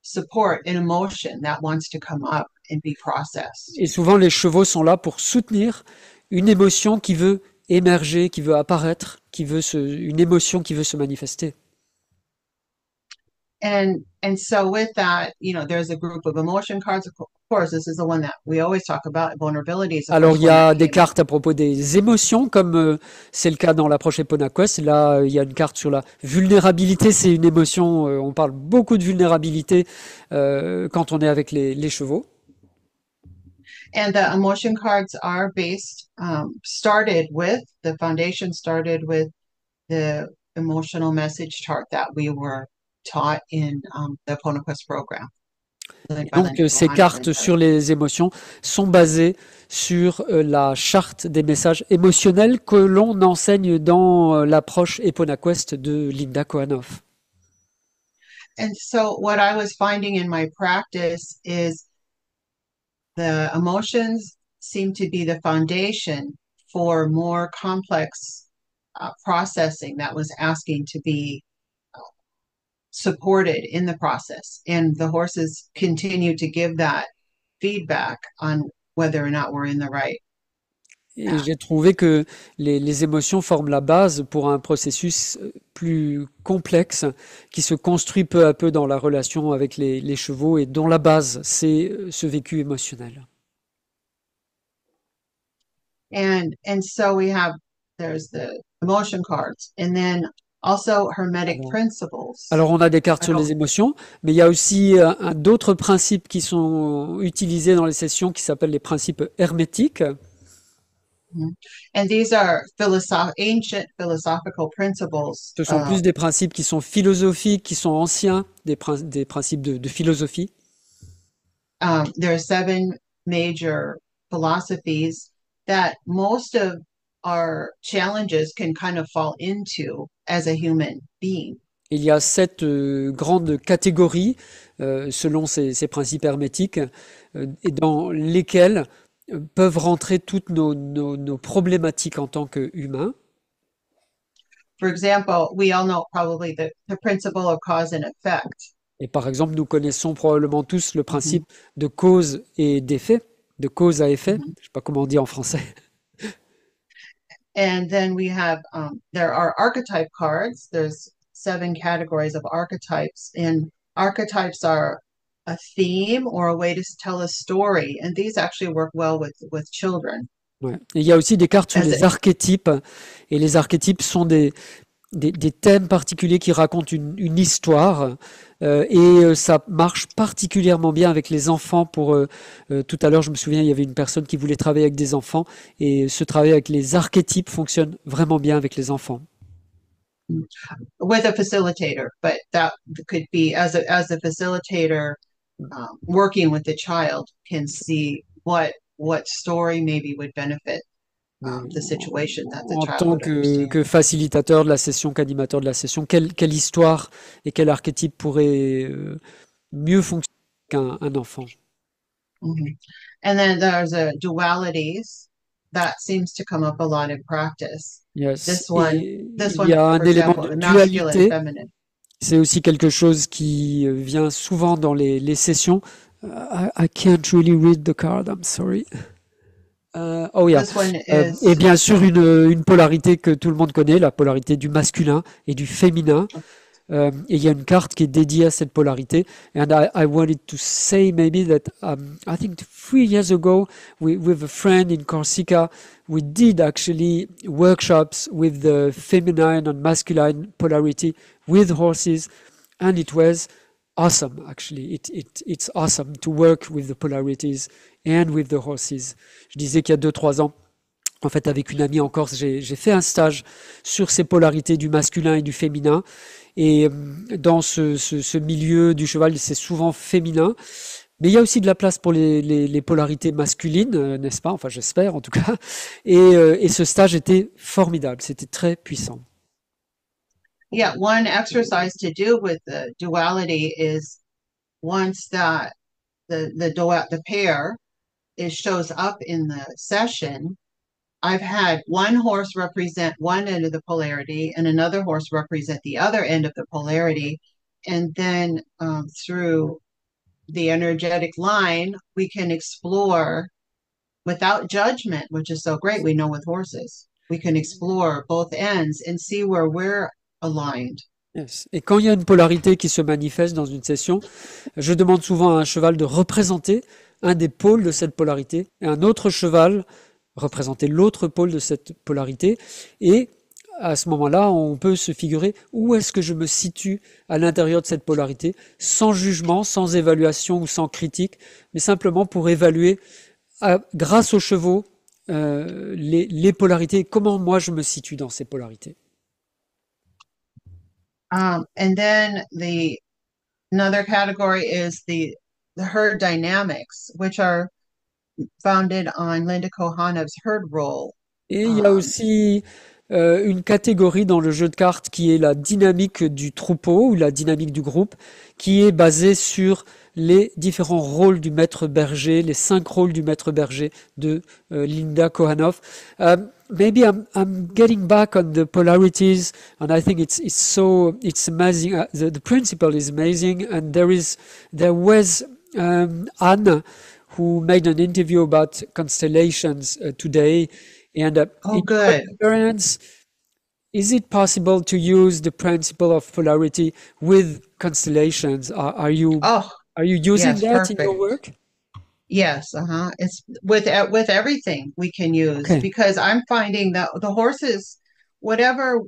support an emotion that wants to come up and be processed. Et souvent, les chevaux sont là pour soutenir une émotion qui veut émerger, qui veut apparaître, une émotion qui veut se manifester. And so with that, there's a group of emotion cards. Of course, this is the one that we always talk about, vulnerabilities. Alors, il y a des cartes à propos des émotions, comme c'est le cas dans l'approche EponaQuest. Là, il y a une carte sur la vulnérabilité. C'est une émotion, on parle beaucoup de vulnérabilité quand on est avec les chevaux. And the emotion cards are the foundation started with the emotional message chart that we were taught in the EponaQuest program. Donc, ces cartes sur les émotions sont basées sur la charte des messages émotionnels que l'on enseigne dans l'approche EponaQuest de Linda Kohanoff. And so what I was finding in my practice is the emotions seem to be the foundation for more complex processing that was asking to be supported in the process, and the horses continue to give that feedback on whether or not we're in the right. Et j'ai trouvé que les émotions forment la base pour un processus plus complexe qui se construit peu à peu dans la relation avec les chevaux et dont la base, c'est ce vécu émotionnel. And so there's the emotion cards, and then also hermetic principles. Alors on a des cartes sur les émotions, mais il y a aussi d'autres principes qui sont utilisés dans les sessions qui s'appellent les principes hermétiques. And these are ancient philosophical principles. Ce sont plus des principes qui sont philosophiques, qui sont anciens, des principes de philosophie. There are 7 major philosophies that most of our challenges can kind of fall into as a human being. Il y a 7 grandes catégories selon ces principes hermétiques et dans lesquelles peuvent rentrer toutes nos problématiques en tant qu'humains. For example, we all know probably the principle of cause and effect. Et par exemple, nous connaissons probablement tous le principe de cause et d'effet, de cause à effet. Je ne sais pas comment on dit en français. And then we have, there are archetype cards. There's 7 categories of archetypes, and archetypes are a theme or a way to tell a story, and these actually work well with children. Ouais. Et il y a aussi des cartes sur les archétypes, et les archétypes sont des thèmes particuliers qui racontent une histoire, et ça marche particulièrement bien avec les enfants. Tout à l'heure, je me souviens, il y avait une personne qui voulait travailler avec des enfants, et ce travail avec les archétypes fonctionne vraiment bien avec les enfants. With a facilitator, but that could be as a facilitator working with the child can see what story maybe would benefit the situation that the En child tant would understand. que facilitateur de la session, qu'animateur de la session, quelle histoire et quel archétype pourrait mieux fonctionner qu'un enfant? Mm-hmm. And then there's dualities that seems to come up a lot in practice. Yes. This one, Il y a un for élément example, de the masculine, dualité. feminine. C'est aussi quelque chose qui vient souvent dans les sessions. I can't really read the card, I'm sorry. Oh yeah. This one is, Et bien sûr une polarité que tout le monde connaît, la polarité du masculin et du féminin. Et il y a une carte qui est dédiée à cette polarité. And I wanted to say maybe that I think 3 years ago, with a friend in Corsica, we did actually workshops with the feminine and masculine polarity with horses, and it was awesome. Actually, it's awesome to work with the polarities and with the horses. Je disais qu'il y a 2-3 ans, en fait, avec une amie en Corse, j'ai fait un stage sur ces polarités du masculin et du féminin. Et dans ce milieu du cheval, c'est souvent féminin. Mais il y a aussi de la place pour les polarités masculines, n'est-ce pas? Enfin, j'espère en tout cas. Et ce stage était formidable. C'était très puissant. Yeah, one exercise to do with the duality is once that the pair shows up in the session, I've had one horse represent one end of the polarity and another horse represent the other end of the polarity. And then through the energetic line, we can explore without judgment, which is so great. We know with horses, we can explore both ends and see where we're aligned. Yes. Et quand il y a une polarité qui se manifeste dans une session, je demande souvent à un cheval de représenter un des pôles de cette polarité et un autre cheval représenter l'autre pôle de cette polarité, et à ce moment-là, on peut se figurer où est-ce que je me situe à l'intérieur de cette polarité, sans jugement, sans évaluation ou sans critique, mais simplement pour évaluer, grâce aux chevaux, les polarités, comment moi je me situe dans ces polarités. And then another category is the herd dynamics, which are founded on Linda Kohanov's herd role. Et il y a aussi une catégorie dans le jeu de cartes qui est la dynamique du troupeau ou la dynamique du groupe, qui est basée sur les différents rôles du maître berger, les 5 rôles du maître berger de Linda Kohanov. Maybe I'm getting back on the polarities, and I think it's amazing. The principle is amazing, and there was Anne who made an interview about constellations today, and in your experience, is it possible to use the principle of polarity with constellations? Are you using that in your work? Yes, it's with everything we can use, because I'm finding that the horses, whatever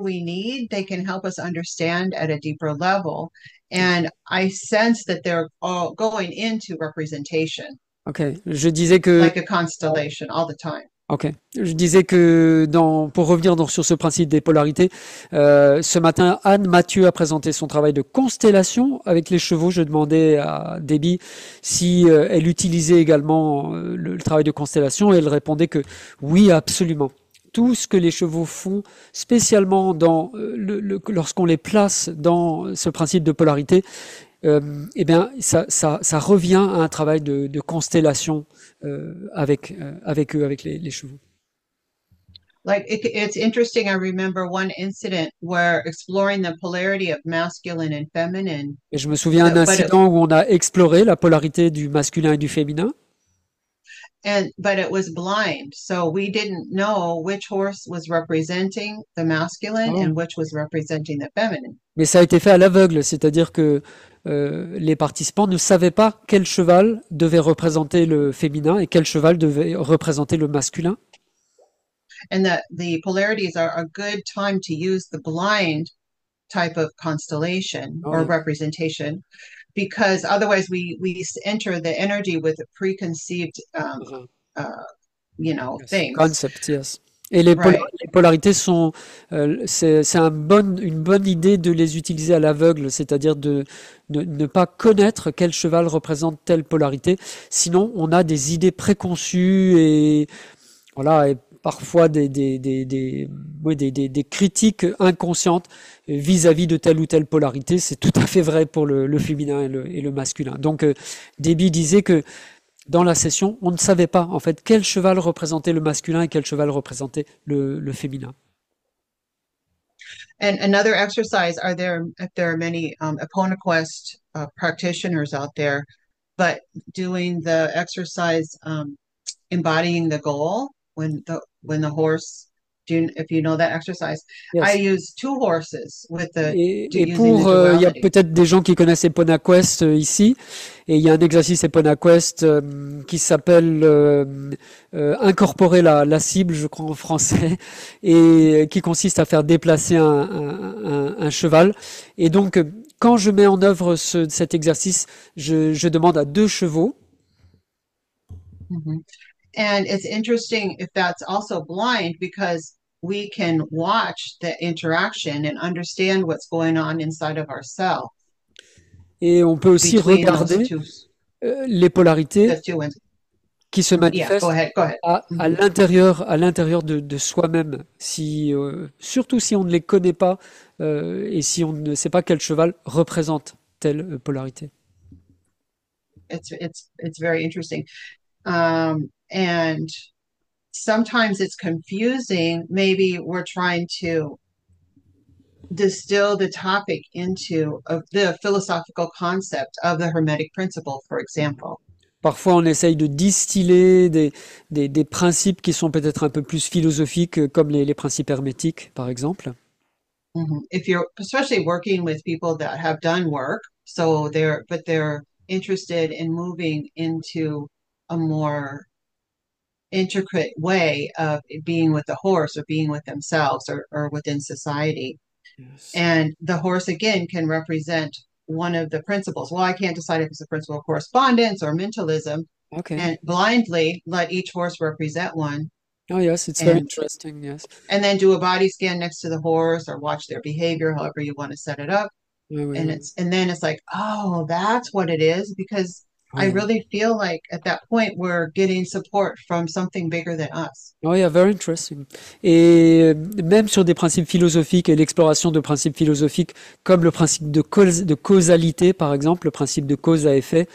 we need, they can help us understand at a deeper level. And I sense that they're all going into representation. Je disais que like a constellation all the time. Je disais que pour revenir sur ce principe des polarités, ce matin, Anne Mathieu a présenté son travail de constellation avec les chevaux. Je demandais à Debbie si elle utilisait également le travail de constellation, et elle répondait que oui, absolument. Tout ce que les chevaux font, spécialement lorsqu'on les place dans ce principe de polarité, eh bien, ça revient à un travail de constellation avec eux, avec les chevaux. Like it's interesting. I remember one incident where exploring the polarity of masculine and feminine. Et je me souviens d'un incident où on a exploré la polarité du masculin et du féminin. But it was blind, so we didn't know which horse was representing the masculine and which was representing the feminine. Mais ça a été fait à l'aveugle, c'est-à-dire que les participants ne savaient pas quel cheval devait représenter le féminin et quel cheval devait représenter le masculin. and that the polarities are a good time to use the blind type of constellation or representation, because otherwise we enter the energy with a preconceived things. Concept, yes. Et les polarités sont, c'est une bonne idée de les utiliser à l'aveugle, c'est-à-dire de ne pas connaître quel cheval représente telle polarité. Sinon, on a des idées préconçues et voilà, et parfois des critiques inconscientes vis-à-vis de telle ou telle polarité. C'est tout à fait vrai pour le féminin et le masculin. Donc, Debbie disait que dans la session, on ne savait pas en fait quel cheval représentait le masculin et quel cheval représentait le féminin. And another exercise, if there are many Eponaquest practitioners out there, but doing the exercise embodying the goal when the horse, if you know that exercise, yes. I use two horses with the. Et pour, il y a peut-être des gens qui connaissent Eponaquest ici, et il y a un exercice Eponaquest qui s'appelle incorporer la cible, je crois en français, et qui consiste à faire déplacer un cheval. Et donc, quand je mets en œuvre cet exercice, je demande à 2 chevaux. Mm-hmm. And it's interesting if that's also blind, because we can watch the interaction and understand what's going on inside of ourselves. Et on peut aussi regarder les polarités qui se manifestent à l'intérieur de soi-même, surtout si on ne les connaît pas et si on ne sait pas quel cheval représente telle polarité. It's very interesting. And sometimes it's confusing. Maybe we're trying to distill the topic into the philosophical concept of the Hermetic principle, for example. Parfois, on essaye de distiller des principes qui sont peut-être un peu plus philosophiques, comme les principes hermétiques, par exemple. Mm-hmm. If you're especially working with people that have done work, so they're interested in moving into a more intricate way of being with the horse or being with themselves or within society. Yes. And the horse, again, can represent one of the principles. Well, I can't decide if it's a principle of correspondence or mentalism. Okay. And blindly let each horse represent one. Oh, yes, it's very interesting, yes. And then do a body scan next to the horse or watch their behavior, however you want to set it up. Oui. And then it's like, oh, that's what it is, because I really feel like at that point we're getting support from something bigger than us. Oh yeah, very interesting. Et même sur des principes philosophiques et l'exploration de principes philosophiques comme le principe de causalité, par exemple, le principe de cause à effet,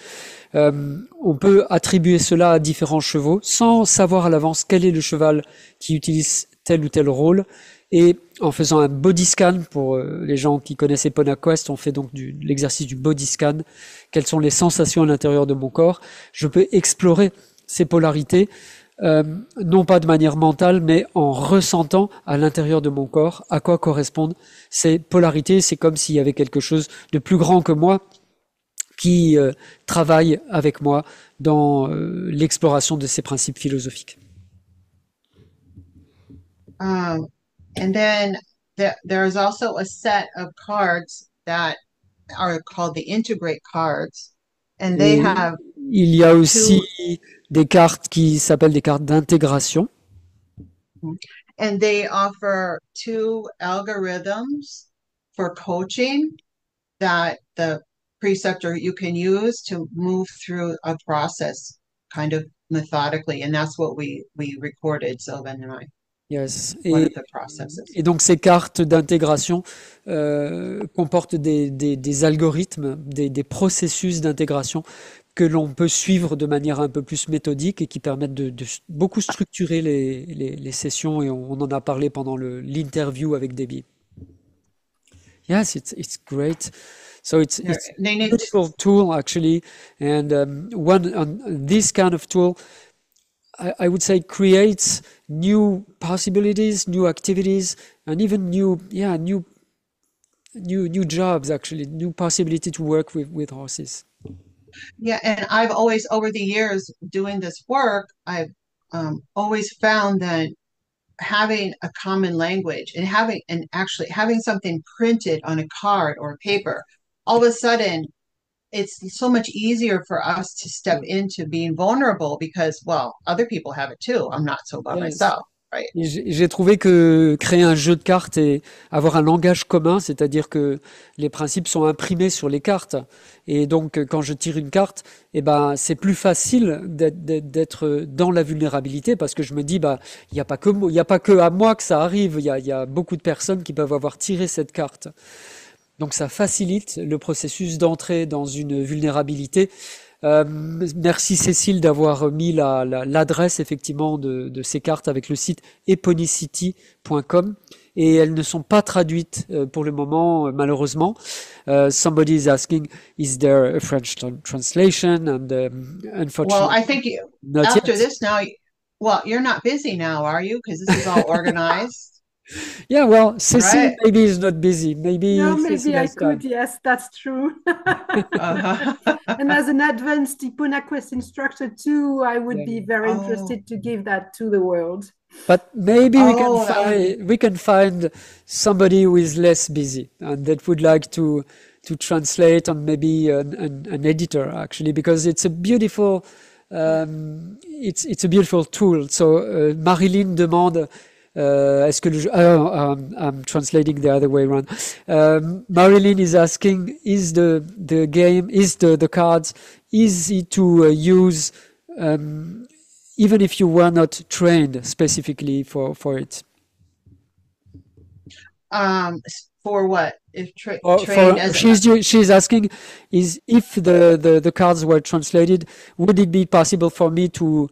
on peut attribuer cela à différents chevaux sans savoir à l'avance quel est le cheval qui utilise tel ou tel rôle. Et en faisant un body scan, pour les gens qui connaissent Eponaquest, on fait donc l'exercice du body scan. Quelles sont les sensations à l'intérieur de mon corps? Je peux explorer ces polarités, non pas de manière mentale, mais en ressentant à l'intérieur de mon corps à quoi correspondent ces polarités. C'est comme s'il y avait quelque chose de plus grand que moi qui travaille avec moi dans l'exploration de ces principes philosophiques. And then there's also a set of cards that are called the integrate cards. And they have il y a aussi des cartes qui s'appellent des cartes d'intégration. And they offer 2 algorithms for coaching that the preceptor you can use to move through a process kind of methodically. And that's what we recorded, Sylvan and I. Yes. Et donc ces cartes d'intégration comportent des algorithmes, des processus d'intégration que l'on peut suivre de manière un peu plus méthodique et qui permettent de beaucoup structurer les sessions, et on en a parlé pendant l'interview avec Debbie. Yes, it's great. So it's a beautiful tool actually, and this kind of tool, I would say, creates new possibilities, new activities, and even new jobs, actually, new possibility to work with horses. Yeah, and I've always, over the years doing this work, I've always found that having a common language and actually having something printed on a card or paper, all of a sudden it's so much easier for us to step into being vulnerable because, well, other people have it too. I'm not so by myself. Right. J'ai trouvé que créer un jeu de cartes et avoir un langage commun, c'est-à-dire que les principes sont imprimés sur les cartes, et donc quand je tire une carte, eh ben c'est plus facile d'être dans la vulnérabilité parce que je me dis il y a pas que à moi que ça arrive, il y a beaucoup de personnes qui peuvent avoir tiré cette carte. Donc ça facilite le processus d'entrée dans une vulnérabilité. Merci Cécile d'avoir mis l'adresse effectivement de ces cartes avec le site eponicity.com, et elles ne sont pas traduites pour le moment malheureusement. Somebody is asking, is there a French translation? And unfortunately, well, I think after this now, well, you're not busy now, are you? Because this is all organized. Yeah, well, Cécile maybe is not busy. Maybe I could. Yes, that's true. And as an advanced Eponaquest instructor too, I would be very interested to give that to the world. But maybe we can find somebody who is less busy and that would like to translate, and maybe an editor actually, because it's a beautiful it's a beautiful tool. So Marilyn demande. Est-ce que I'm translating the other way around. Marilyn is asking, is the game, is the cards easy to use, even if you were not trained specifically for it? For what? If trained as she's asking, is if the cards were translated, would it be possible for me to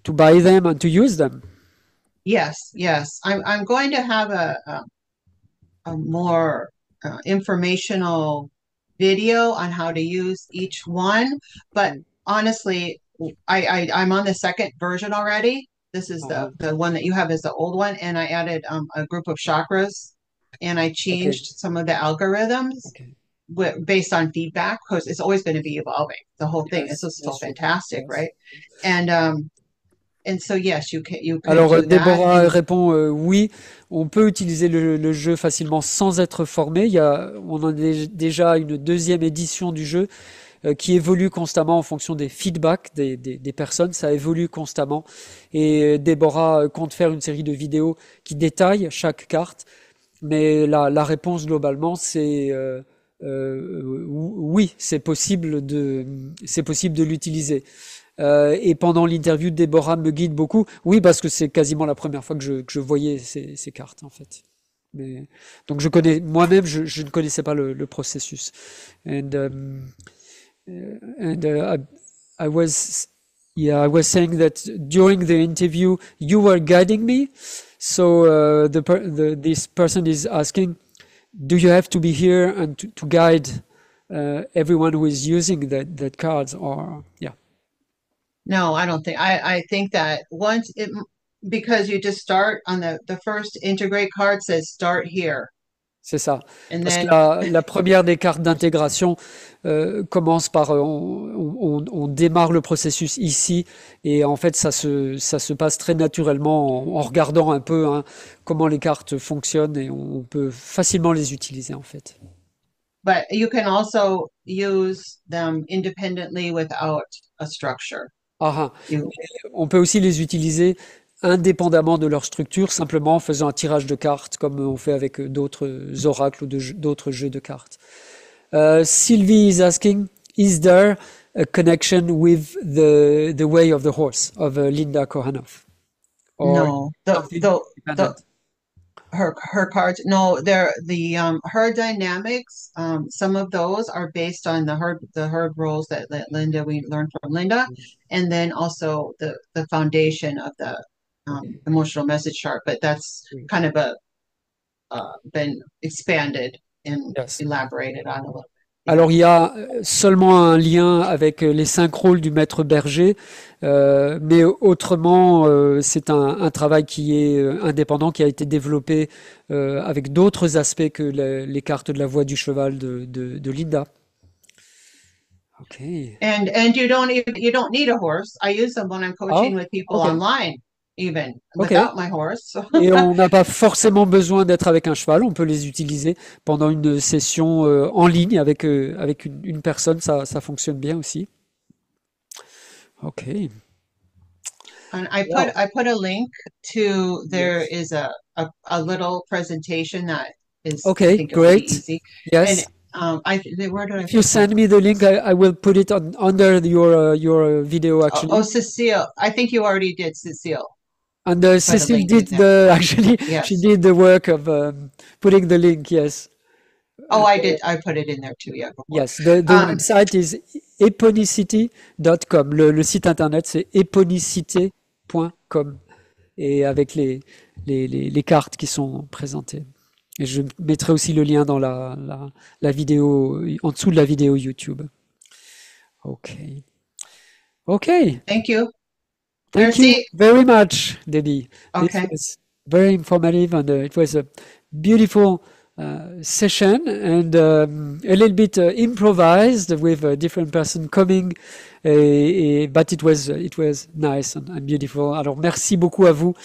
buy them and to use them? Yes. I'm going to have a more informational video on how to use each one. But honestly, I'm on the second version already. This is the one that you have is the old one, and I added a group of chakras, and I changed some of the algorithms based on feedback, because it's always going to be evolving. The whole thing is so fantastic, right? And so yes, you can Alors Déborah répond oui, on peut utiliser le jeu facilement sans être formé. On en a déjà une deuxième édition du jeu qui évolue constamment en fonction des feedbacks des personnes. Ça évolue constamment, et Déborah compte faire une série de vidéos qui détaillent chaque carte. Mais la réponse globalement, c'est oui, c'est possible de l'utiliser. Et pendant l'interview, Déborah me guide beaucoup. Oui, parce que c'est quasiment la première fois que je voyais ces cartes, en fait. Donc je connais moi-même, je ne connaissais pas le processus. I was saying that during the interview you were guiding me. So this person is asking, do you have to be here and to guide everyone who is using that cards, or yeah? No, I don't think. I think that because you just start on the first integrate card says start here. C'est ça. Parce que la première des cartes d'intégration commence par on démarre le processus ici, et en fait ça se passe très naturellement en regardant un peu comment les cartes fonctionnent, et on peut facilement les utiliser en fait. But you can also use them independently without a structure. On peut aussi les utiliser indépendamment de leur structure, simplement en faisant un tirage de cartes comme on fait avec d'autres oracles ou d'autres jeux de cartes. Sylvie is asking, is there a connection with the way of the horse of Linda Kohanov? No, her cards. No, they're her dynamics. Some of those are based on the herd roles that Linda we learned from Linda, and then also the foundation of the emotional message chart. But that's kind of been expanded and elaborated on a little. Alors il y a seulement un lien avec les 5 rôles du maître berger, mais autrement c'est un travail qui est indépendant, qui a été développé avec d'autres aspects que les cartes de la voix du cheval de Linda. Okay. And you don't need a horse. I use them when I'm coaching with people online. even Ok. without my horse. Et on n'a pas forcément besoin d'être avec un cheval, on peut les utiliser pendant une session en ligne avec une personne, ça fonctionne bien aussi. Ok. And I Wow. put a link to, there Yes. is a little presentation that is, I Okay, think it'll be great. easy. Yes. And where did I If you put send that? me the link, I will put it under your video Oh, actually. Cecile, I think you already did, Cecile. And Put a Cecile link did in there. actually, she Yes. did the work of putting the link, yes. Oh, I did. I put it in there too. Yeah, before. Yes, the website is eponicity.com. Le site internet, c'est eponicité.com. Et avec les cartes qui sont présentées. Et je mettrai aussi le lien dans la vidéo, en dessous de la vidéo YouTube. Ok. Ok. Thank you. Thank you Merci. very much, Debbie. Okay. This was very informative and it was a beautiful session and a little bit improvised with a different person coming, but it was nice and beautiful. Alors merci beaucoup à vous.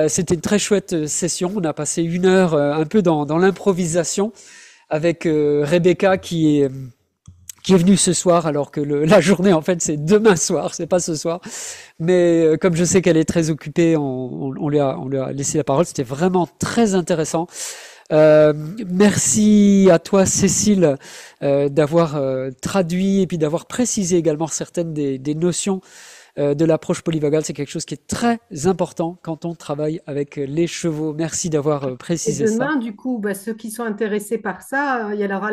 C'était une très chouette session. On a passé 1 heure un peu dans l'improvisation avec Rebecca qui est venue ce soir alors que la journée en fait c'est demain soir, c'est pas ce soir. Mais comme je sais qu'elle est très occupée, on lui a laissé la parole. C'était vraiment très intéressant. Merci à toi Cécile d'avoir traduit et puis d'avoir précisé également certaines des notions de l'approche polyvagale. C'est quelque chose qui est très important quand on travaille avec les chevaux. Merci d'avoir précisé ça. Et demain, du coup, ceux qui sont intéressés par ça, il y aura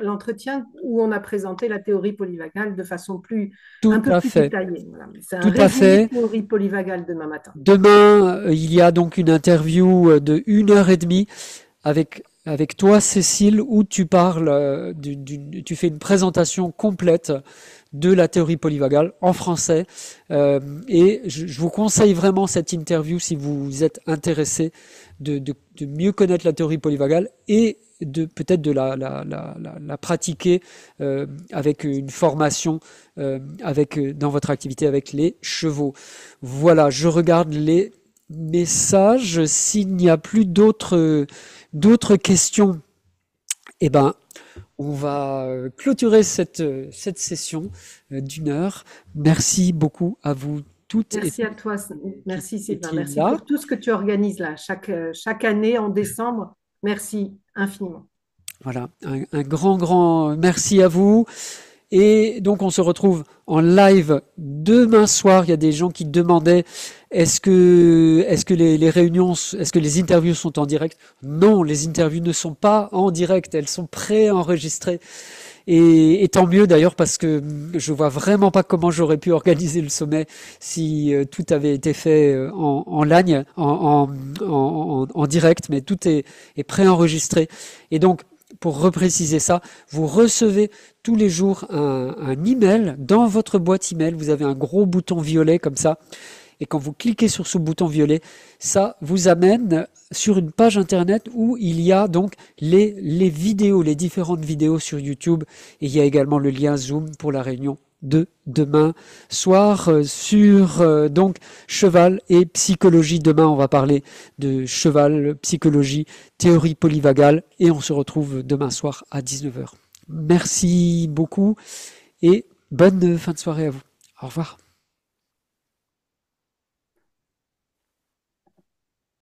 l'entretien où on a présenté la théorie polyvagale de façon un peu plus détaillée. Voilà. C'est un résumé de théorie polyvagale demain matin. Demain, il y a donc une interview de 1h30 avec toi, Cécile, où tu parles, tu fais une présentation complète de la théorie polyvagale en français. Et je vous conseille vraiment cette interview si vous êtes intéressé de mieux connaître la théorie polyvagale et peut-être de la pratiquer avec une formation dans votre activité avec les chevaux. Voilà, je regarde les messages. S'il n'y a plus d'autres questions, eh ben, on va clôturer cette session d'1 heure. Merci beaucoup à vous toutes. Merci à toi. Merci Sylvain. Merci pour tout ce que tu organises là, chaque année en décembre. Merci infiniment. Voilà, un grand merci à vous. Et donc on se retrouve en live demain soir. Il y a des gens qui demandaient est-ce que les réunions, est-ce que les interviews sont en direct? Non, les interviews ne sont pas en direct, elles sont préenregistrées. Et tant mieux d'ailleurs parce que je vois vraiment pas comment j'aurais pu organiser le sommet si tout avait été fait en ligne, en direct, mais tout est préenregistré. Et donc pour repréciser ça, vous recevez tous les jours un email. Dans votre boîte email, vous avez un gros bouton violet comme ça. Et quand vous cliquez sur ce bouton violet, ça vous amène sur une page internet où il y a donc les vidéos, les différentes vidéos sur YouTube. Et il y a également le lien Zoom pour la réunion de demain soir sur donc cheval et psychologie. Demain, on va parler de cheval, psychologie, théorie polyvagale et on se retrouve demain soir à 19h. Merci beaucoup et bonne fin de soirée à vous. Au revoir.